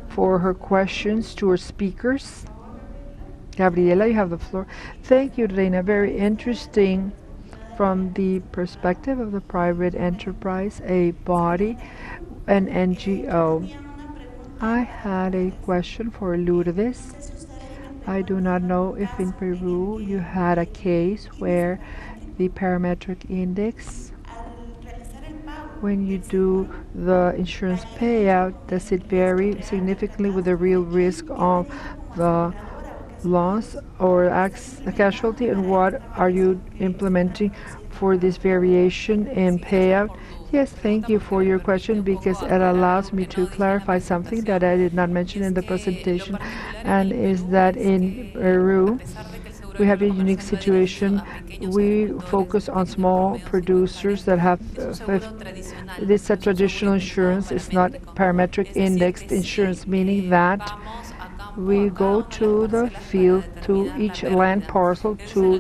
for her questions to our speakers. Gabriela, you have the floor. Thank you, Reina. Very interesting from the perspective of the private enterprise, a body, an NGO. I had a question for Lourdes. I do not know if in Peru you had a case where the parametric index, when you do the insurance payout, does it vary significantly with the real risk of the loss or casualty, and what are you implementing for this variation in payout? Yes, thank you for your question, because it allows me to clarify something that I did not mention in the presentation, and is that in Peru we have a unique situation. We focus on small producers that have this a traditional insurance. It's not parametric indexed insurance, meaning that we go to the field, to each land parcel, to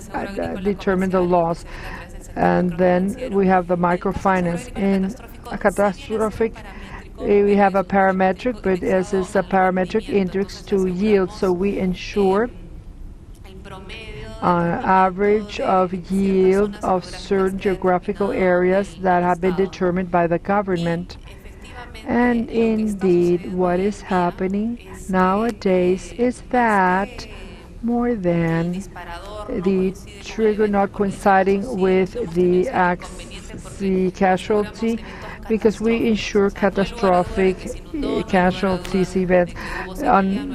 determine the loss. And then we have the microfinance. In a catastrophic, we have a parametric, but as is a parametric index to yield, so we ensure an average of yield of certain geographical areas that have been determined by the government. And indeed, what is happening nowadays is that more than the trigger not coinciding with the casualty, because we insure catastrophic casualties events.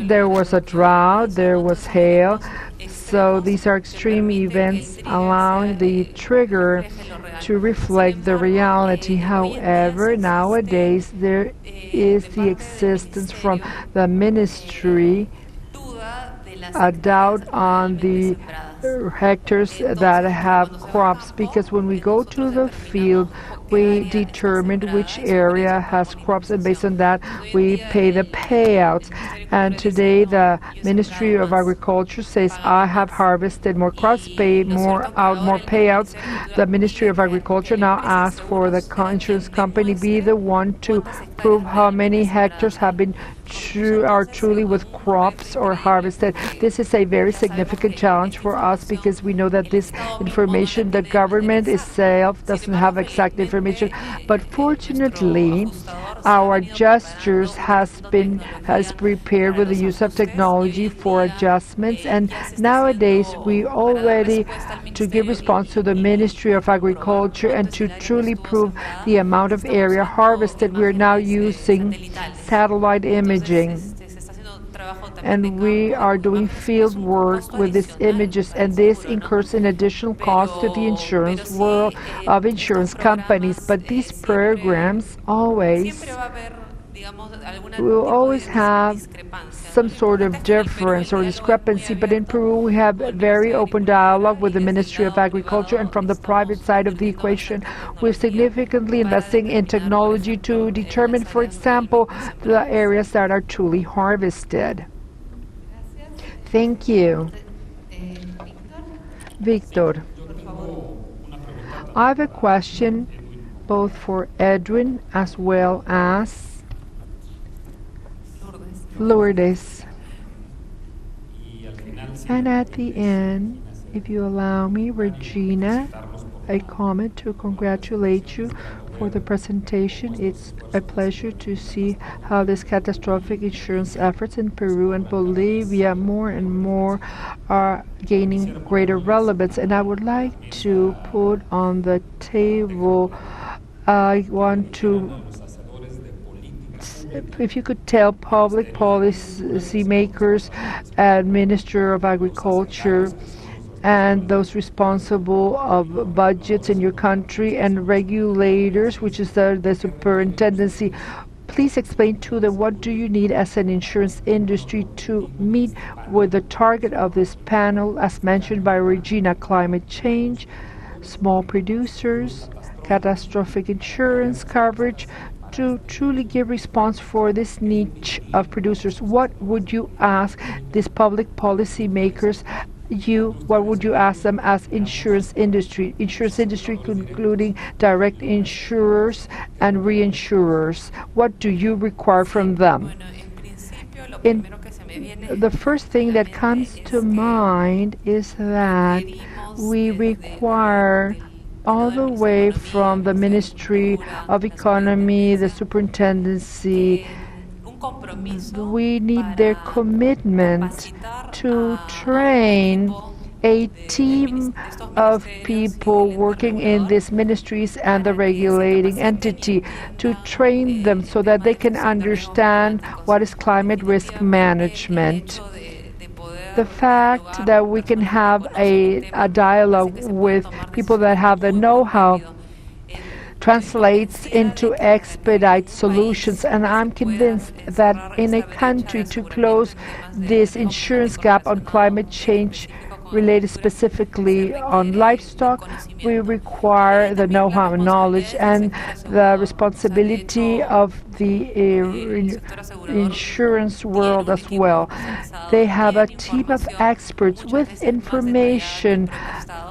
There was a drought, there was hail, so these are extreme events allowing the trigger to reflect the reality. However, nowadays there is the existence from the ministry a doubt on the hectares that have crops, because when we go to the field we determine which area has crops, and based on that we pay the payouts. And today the Ministry of Agriculture says, I have harvested more crops, paid more payouts. The Ministry of Agriculture now asks for the insurance company be the one to prove how many hectares have been are truly with crops or harvested. This is a very significant challenge for us, because we know that this information, the government itself doesn't have exact information, but fortunately our adjusters has prepared with the use of technology for adjustments, and nowadays we already to give response to the Ministry of Agriculture and to truly prove the amount of area harvested. We are now using satellite imaging, and we are doing field work with these images, and this incurs an additional cost to the insurance world of insurance companies. But these programs always will always have some sort of difference or discrepancy, but in Peru we have very open dialogue with the Ministry of Agriculture, and from the private side of the equation we're significantly investing in technology to determine, for example, the areas that are truly harvested. Thank you. Victor. I have a question both for Edwin as well as Lourdes. And at the end, if you allow me, Regina, a comment to congratulate you for the presentation. It's a pleasure to see how this catastrophic insurance efforts in Peru and Bolivia more and more are gaining greater relevance. And I would like to put on the table, I want to, if you could tell public policy makers and Minister of Agriculture and those responsible of budgets in your country and regulators, which is the superintendency, please explain to them what do you need as an insurance industry to meet with the target of this panel, as mentioned by Regina: climate change, small producers, catastrophic insurance coverage, to truly give response for this niche of producers. What would you ask these public policy makers? What would you ask them as insurance industry? Insurance industry including direct insurers and reinsurers. What do you require from them? The first thing that comes to mind is that we require all the way from the Ministry of Economy, the superintendency, we need their commitment to train a team of people working in these ministries and the regulating entity, to train them so that they can understand what is climate risk management. The fact that we can have a dialogue with people that have the know-how translates into expedite solutions, and I'm convinced that in a country to close this insurance gap on climate change related specifically on livestock, we require the know-how and knowledge and the responsibility of the insurance world as well. They have a team of experts with information,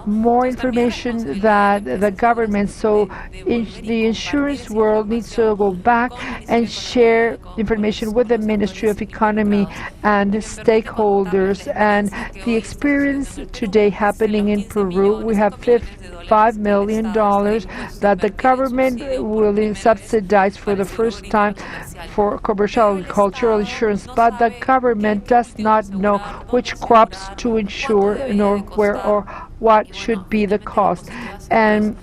more information than the government, so the insurance world needs to go back and share information with the Ministry of Economy and stakeholders. And the experience today happening in Peru, we have $5 million that the government will subsidize for the first time for commercial agricultural insurance, but the government does not know which crops to insure nor where or what should be the cost. And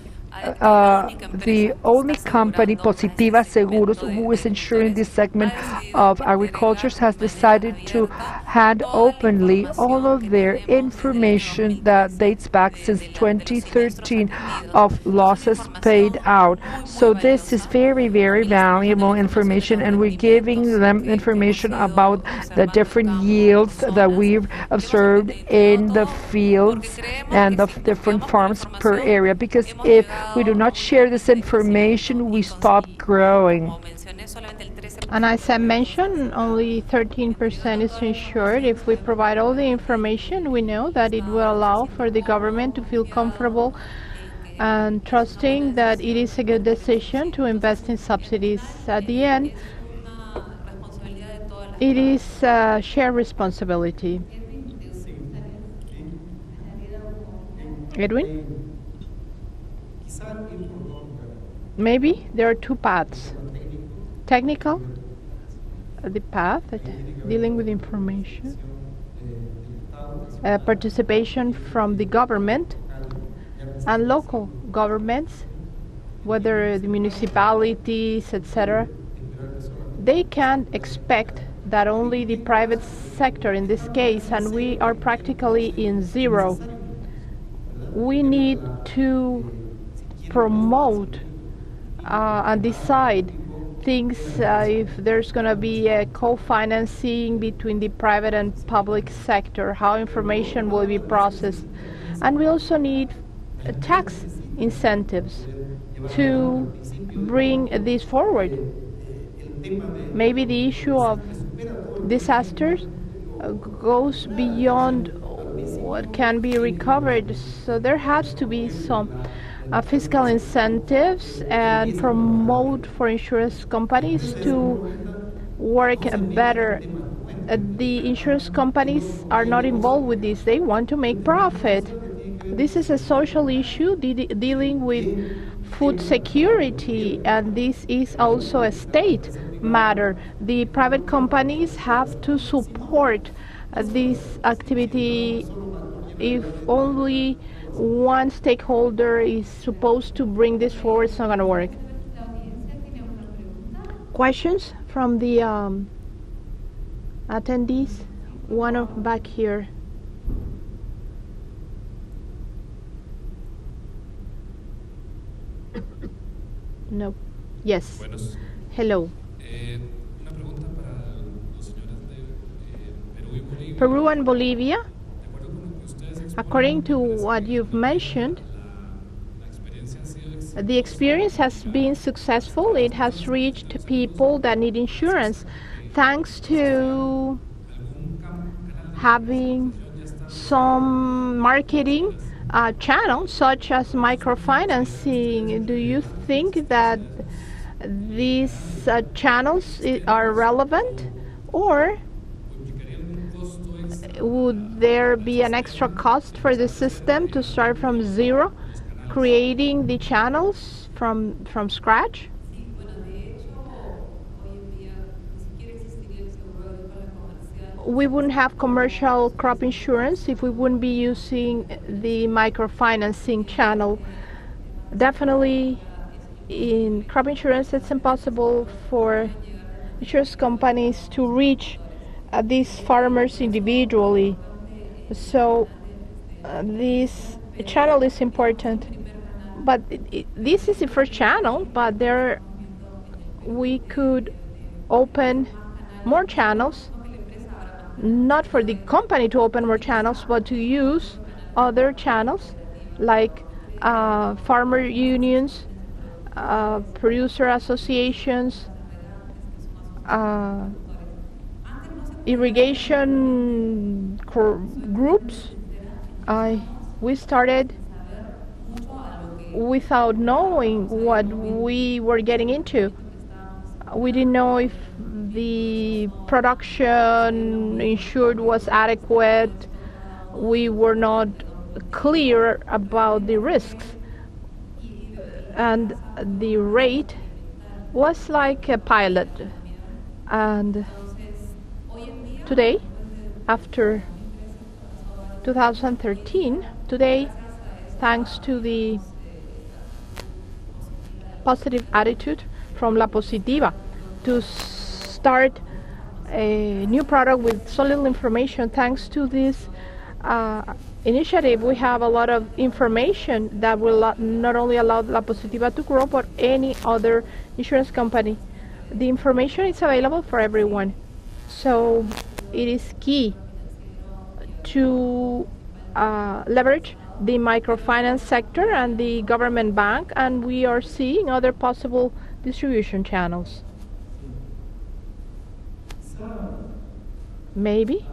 the only company, Positiva Seguros, who is insuring this segment of agriculture, has decided to hand openly all of their information that dates back since 2013 of losses paid out. So this is very, very valuable information, and we're giving them information about the different yields that we've observed in the fields and the different farms per area, because if we do not share this information, we stop growing. And as I mentioned, only 13% is insured. If we provide all the information, we know that it will allow for the government to feel comfortable and trusting that it is a good decision to invest in subsidies. At the end, it is a shared responsibility. Edwin? Maybe there are two paths. Technical, the path dealing with information, participation from the government and local governments, whether the municipalities, etc. They can expect that only the private sector in this case, and we are practically in zero. We need to promote and decide things if there's going to be a co-financing between the private and public sector, how information will be processed. And we also need tax incentives to bring this forward. Maybe the issue of disasters goes beyond what can be recovered, so there has to be some fiscal incentives and promote for insurance companies to work better. The insurance companies are not involved with this. They want to make profit. This is a social issue dealing with food security, and this is also a state matter. The private companies have to support this activity. If only one stakeholder is supposed to bring this forward, it's not going to work. Questions from the attendees? One back here. No. Yes. Buenos. Hello. Una pregunta para los señores de Perú y Bolivia. Peru and Bolivia, De acuerdo con lo que ustedes exponen, according to what you've mentioned, la experiencia ha sido excelente. the experience has been successful. It has reached people that need insurance thanks to having some marketing channels such as microfinancing. Do you think that these channels are relevant, or would there be an extra cost for the system to start from zero, creating the channels from scratch? We wouldn't have commercial crop insurance if we wouldn't be using the microfinancing channel. Definitely in crop insurance it's impossible for insurance companies to reach these farmers individually. So this channel is important. But this is the first channel, but we could open more channels. Not for the company to open more channels, but to use other channels like farmer unions, producer associations, irrigation groups. We started without knowing what we were getting into. We didn't know if the production insured was adequate. We were not clear about the risks. And the rate was like a pilot. And today, after 2013, today, thanks to the positive attitude from La Positiva to start a new product with so little information, thanks to this initiative, we have a lot of information that will not only allow La Positiva to grow, but any other insurance company. The information is available for everyone. So it is key to leverage the microfinance sector and the government bank, and we are seeing other possible distribution channels. Maybe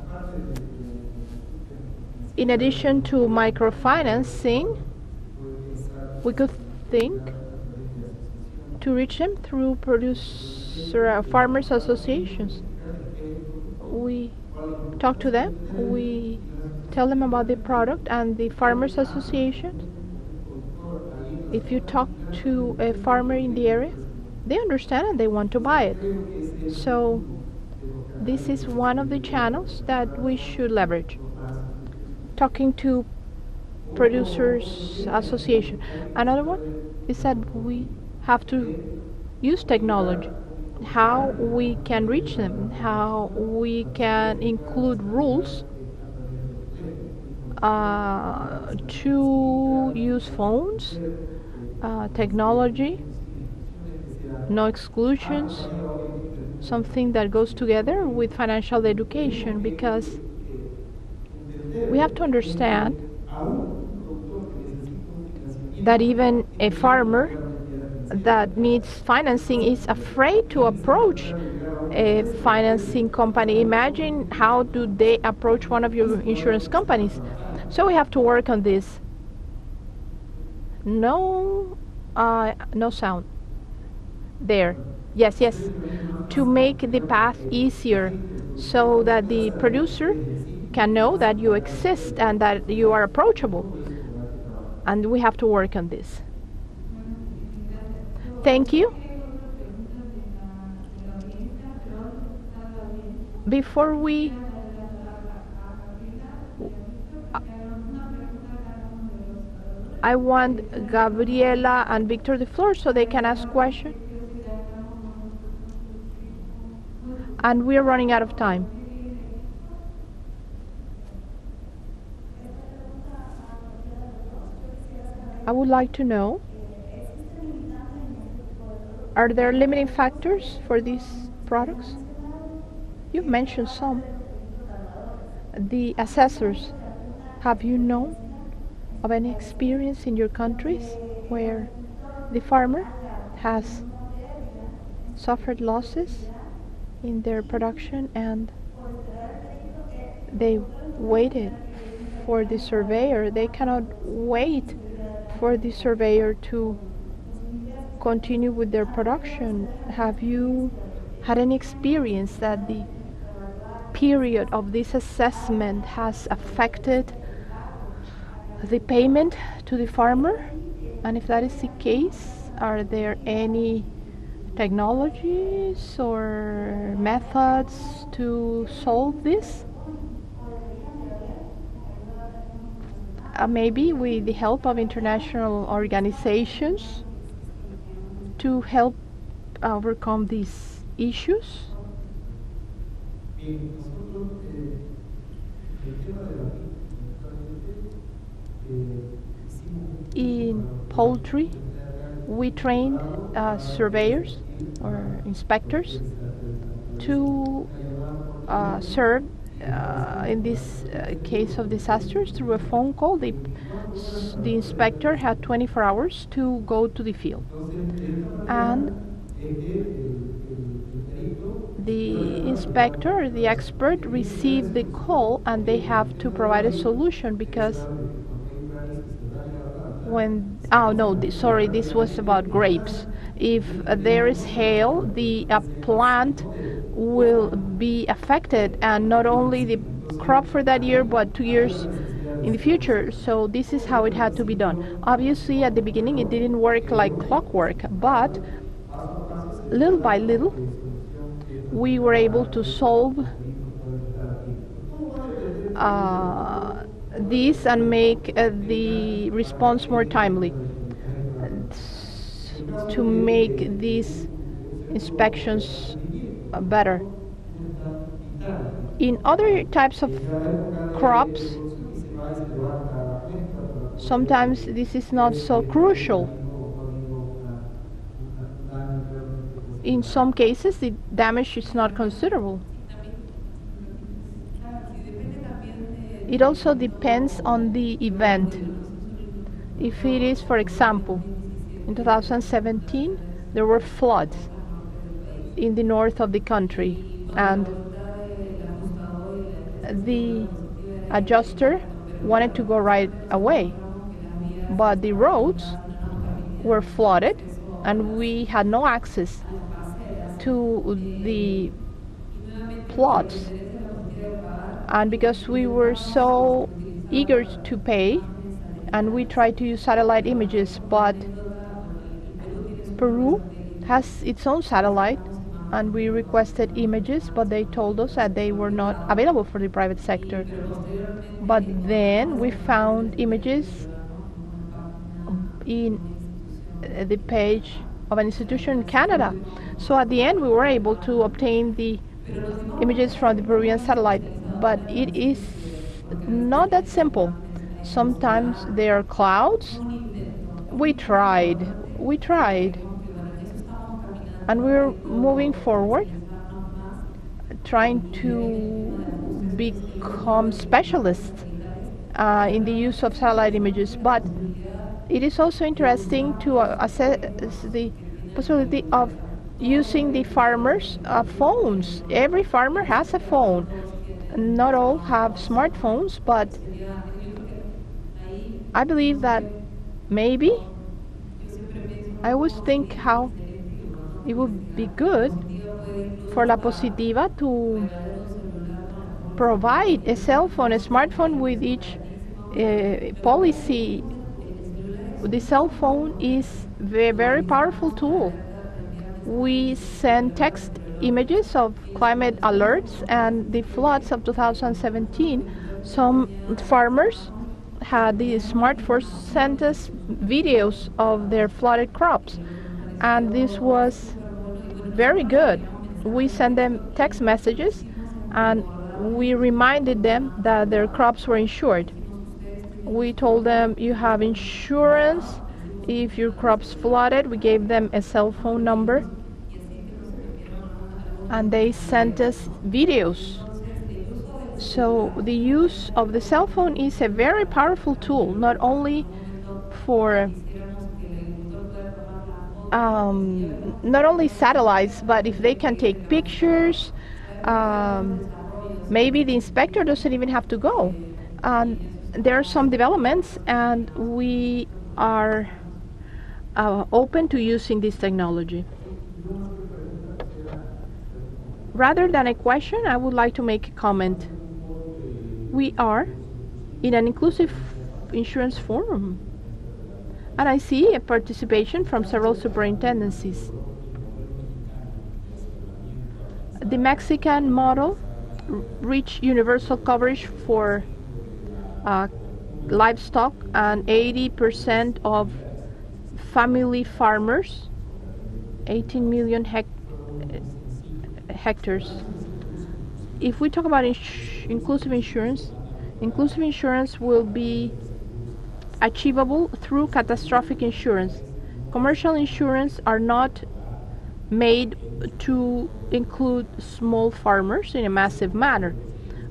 in addition to microfinancing, we could think to reach them through farmers associations. We talk to them, we tell them about the product, and the farmers associations, if you talk to a farmer in the area, they understand and they want to buy it. So this is one of the channels that we should leverage. Talking to producers association. Another one is that we have to use technology. how we can reach them, how we can include rules to use phones, technology, no exclusions, something that goes together with financial education, because we have to understand that even a farmer that needs financing is afraid to approach a financing company. Imagine how do they approach one of your insurance companies. So we have to work on this. No sound. There. Yes. To make the path easier so that the producer can know that you exist and that you are approachable. And we have to work on this. Thank you. Before we I want Gabriela and Victor the floor so they can ask questions. And we're running out of time. I would like to know, are there limiting factors for these products? You've mentioned some. The assessors, have you known of any experience in your countries where the farmer has suffered losses in their production and they waited for the surveyor? They cannot wait for the surveyor to continue with their production. Have you had any experience that the period of this assessment has affected the payment to the farmer? And if that is the case, are there any technologies or methods to solve this? Maybe with the help of international organizations to help overcome these issues? In poultry, we trained surveyors or inspectors to serve in this case of disasters through a phone call. The inspector had 24 hours to go to the field, and the inspector, the expert, received the call and they have to provide a solution, because when this was about grapes. If there is hail, the plant will be affected, and not only the crop for that year but 2 years in the future. So this is how it had to be done. Obviously at the beginning it didn't work like clockwork, but little by little we were able to solve this and make the response more timely, to make these inspections better. In other types of crops, sometimes this is not so crucial. In some cases, the damage is not considerable. It also depends on the event. If it is, for example, in 2017, there were floods in the north of the country, and the adjuster wanted to go right away, but the roads were flooded and we had no access to the plots. And because we were so eager to pay, and we tried to use satellite images, but Peru has its own satellite, and we requested images, but they told us that they were not available for the private sector. But then we found images in the page of an institution in Canada. So at the end, we were able to obtain the images from the Peruvian satellite, but it is not that simple. Sometimes there are clouds. We tried, and we're moving forward, trying to become specialists in the use of satellite images. But it is also interesting to assess the possibility of using the farmers' phones. Every farmer has a phone. Not all have smartphones, but I believe that maybe I always think how it would be good for La Positiva to provide a cell phone, a smartphone with each policy. The cell phone is a very powerful tool. We send text images of climate alerts and the floods of 2017. Some farmers had the smartphones sent us videos of their flooded crops, and this was very good. We sent them text messages and we reminded them that their crops were insured. We told them you have insurance if your crops flooded. We gave them a cell phone number and they sent us videos. So the use of the cell phone is a very powerful tool, not only for not only satellites, but if they can take pictures, maybe the inspector doesn't even have to go. There are some developments, and we are open to using this technology. Rather than a question, I would like to make a comment. We are in an inclusive insurance forum, and I see a participation from several superintendencies. The Mexican model reached universal coverage for livestock and 80% of family farmers, 18 million hectares. If we talk about inclusive insurance will be achievable through catastrophic insurance. Commercial insurance are not made to include small farmers in a massive manner,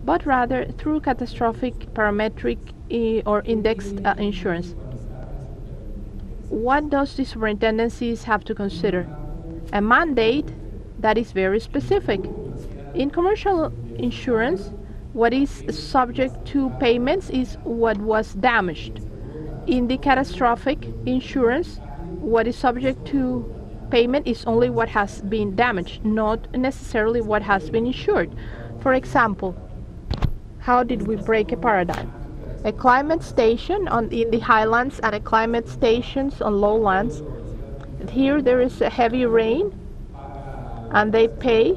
but rather through catastrophic parametric or indexed insurance. What does the superintendencies have to consider? A mandate that is very specific. In commercial insurance, what is subject to payments is what was damaged. In the catastrophic insurance, what is subject to payment is only what has been damaged, not necessarily what has been insured. For example, how did we break a paradigm? A climate station in the highlands and a climate stations on lowlands. Here there is a heavy rain and they pay.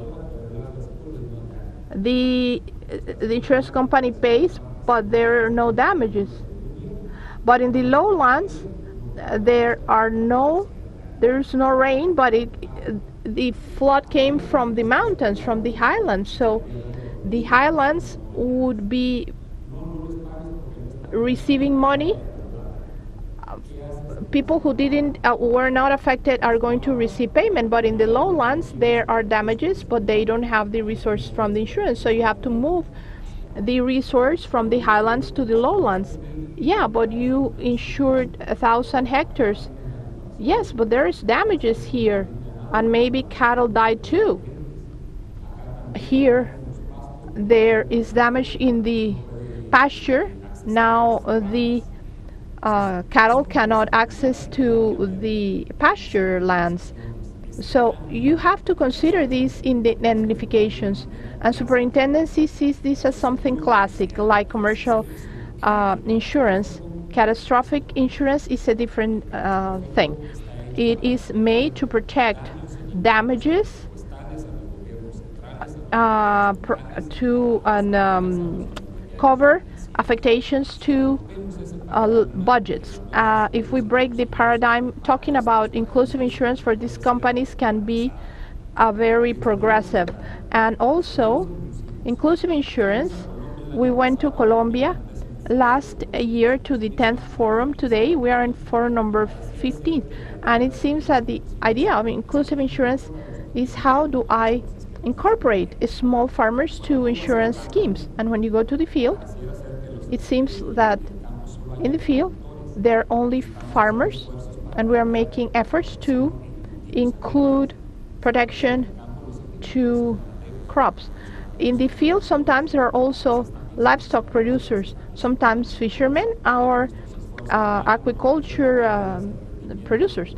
The insurance company pays, but there are no damages. But in the lowlands, there is no rain, but the flood came from the mountains, from the highlands. So the highlands would be receiving money. People who were not affected are going to receive payment, but in the lowlands there are damages, but they don't have the resource from the insurance. So you have to move the resource from the highlands to the lowlands. Yeah, but you insured 1,000 hectares. Yes, but there is damages here, and maybe cattle died too. Here there is damage in the pasture. Now the cattle cannot access to the pasture lands. So you have to consider these in the indemnifications, and superintendency sees this as something classic, like commercial insurance. Catastrophic insurance is a different thing. It is made to protect damages to cover affectations to budgets. If we break the paradigm, talking about inclusive insurance for these companies can be very progressive. And also, inclusive insurance, we went to Colombia last year to the 10th forum. Today we are in forum number 15, and it seems that the idea of inclusive insurance is how do I incorporate small farmers to insurance schemes. And when you go to the field, it seems that in the field there are only farmers, and we are making efforts to include protection to crops. In the field, sometimes there are also livestock producers, sometimes fishermen or aquaculture producers.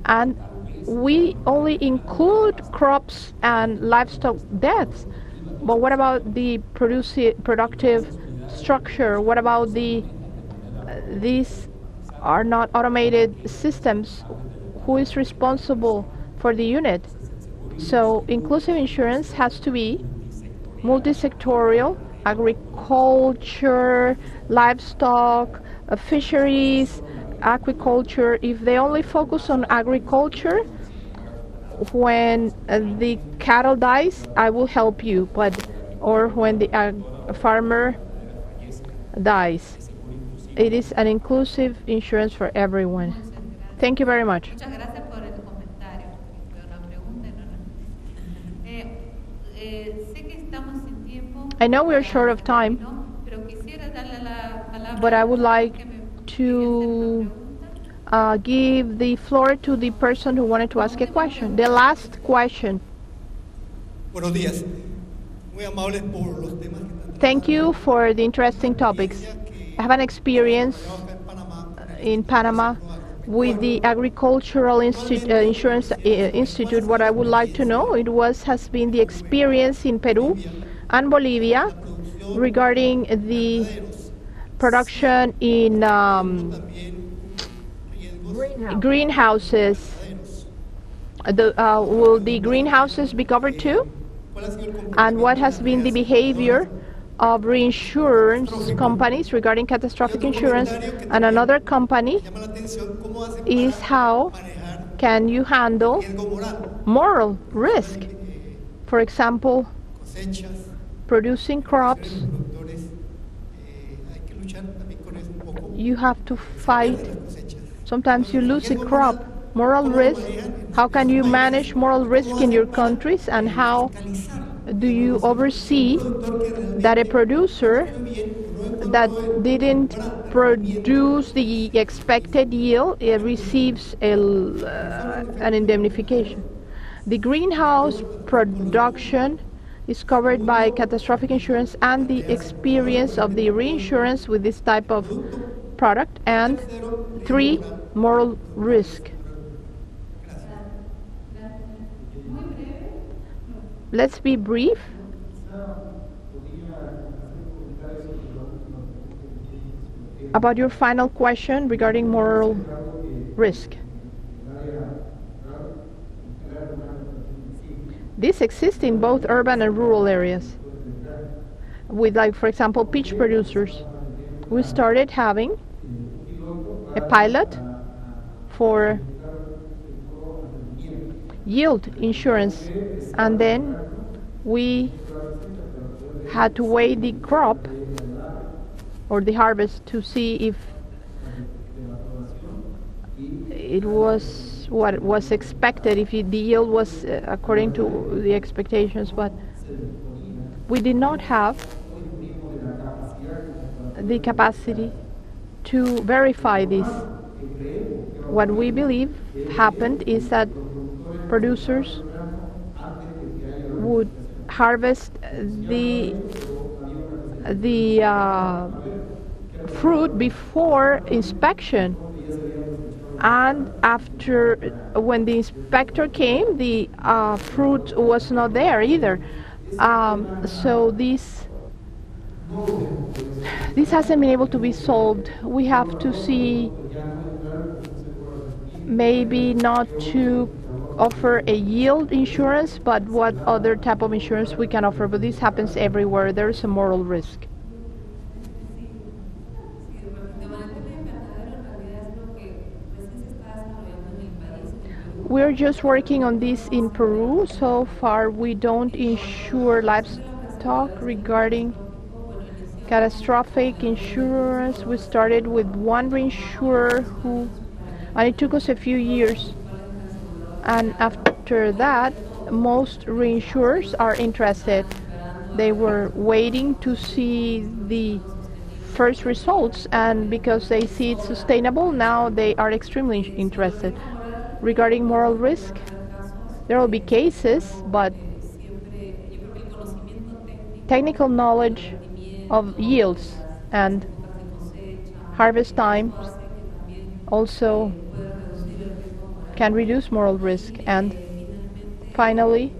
And we only include crops and livestock deaths. But what about the productive structure? What about these are not automated systems? Who is responsible for the unit? So inclusive insurance has to be multi-sectorial: agriculture, livestock, fisheries, aquaculture. If they only focus on agriculture, when the cattle dies, I will help you, or when the farmer dies. It is an inclusive insurance for everyone. Thank you very much. Muchas gracias por el comentario. Fue una pregunta y sé que estamos sin tiempo. I know we are short of time, Pero quisiera darle la palabra but I would like que me to give the floor to the person who wanted to ask a question. The last question. Buenos días. Muy amables por los temas que están Thank you for the interesting topics. I have an experience in Panama with the Agricultural Insurance Institute. What I would like to know has been the experience in Peru and Bolivia regarding the production in greenhouses. Will the greenhouses be covered too? And what has been the behavior of reinsurance companies regarding catastrophic insurance? And another company is how can you handle moral risk? For example, producing crops, you have to fight. Sometimes you lose a crop. Moral risk, how can you manage moral risk in your countries, and how do you oversee that a producer that didn't produce the expected yield receives an indemnification? The greenhouse production is covered by catastrophic insurance, and the experience of the reinsurance with this type of product. And 3, moral risk. Let's be brief. About your final question regarding moral risk. This exists in both urban and rural areas. With, like, for example, peach producers. We started having a pilot for yield insurance, and then we had to weigh the crop or the harvest to see if it was what was expected, if the yield was according to the expectations. But we did not have the capacity to verify this. What we believe happened is that producers would harvest the fruit before inspection, and after, when the inspector came, the fruit was not there either. So this hasn't been able to be solved. We have to see, maybe not to offer a yield insurance, but what other type of insurance we can offer. But this happens everywhere. There is a moral risk. We we're just working on this in Peru. So far, we don't insure livestock. Regarding catastrophic insurance, we started with one reinsurer and it took us a few years. And after that, most reinsurers are interested. They were waiting to see the first results, and because they see it's sustainable, now they are extremely interested. Regarding moral risk, there will be cases, but technical knowledge of yields and harvest times also can reduce moral risk. And finally,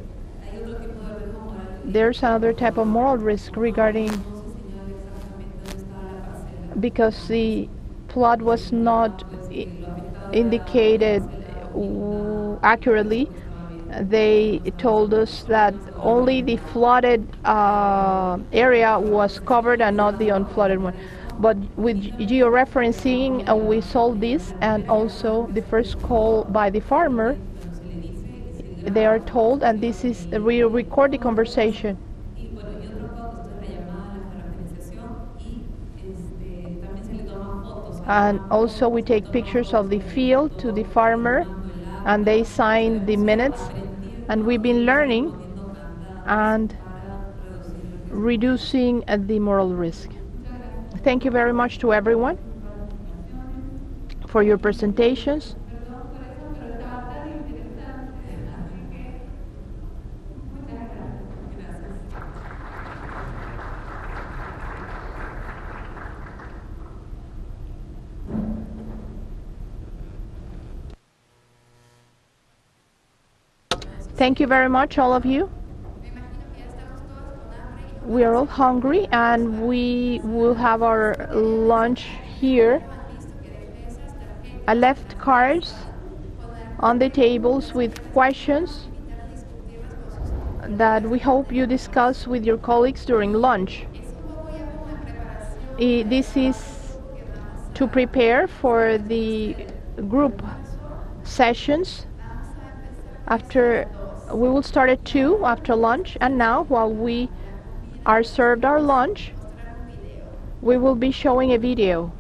there's another type of moral risk regarding, because the plot was not indicated accurately. They told us that only the flooded area was covered and not the unflooded one. But with georeferencing, we solved this, and also the first call by the farmer, they are told, and this is, we record the conversation. And also we take pictures of the field to the farmer, and they sign the minutes, and we've been learning and reducing the moral risk. Thank you very much to everyone for your presentations. Thank you very much, all of you. We are all hungry, and we will have our lunch here. I left cards on the tables with questions that we hope you discuss with your colleagues during lunch. This is to prepare for the group sessions. We will start at 2 after lunch, and now while we are served our lunch, we will be showing a video.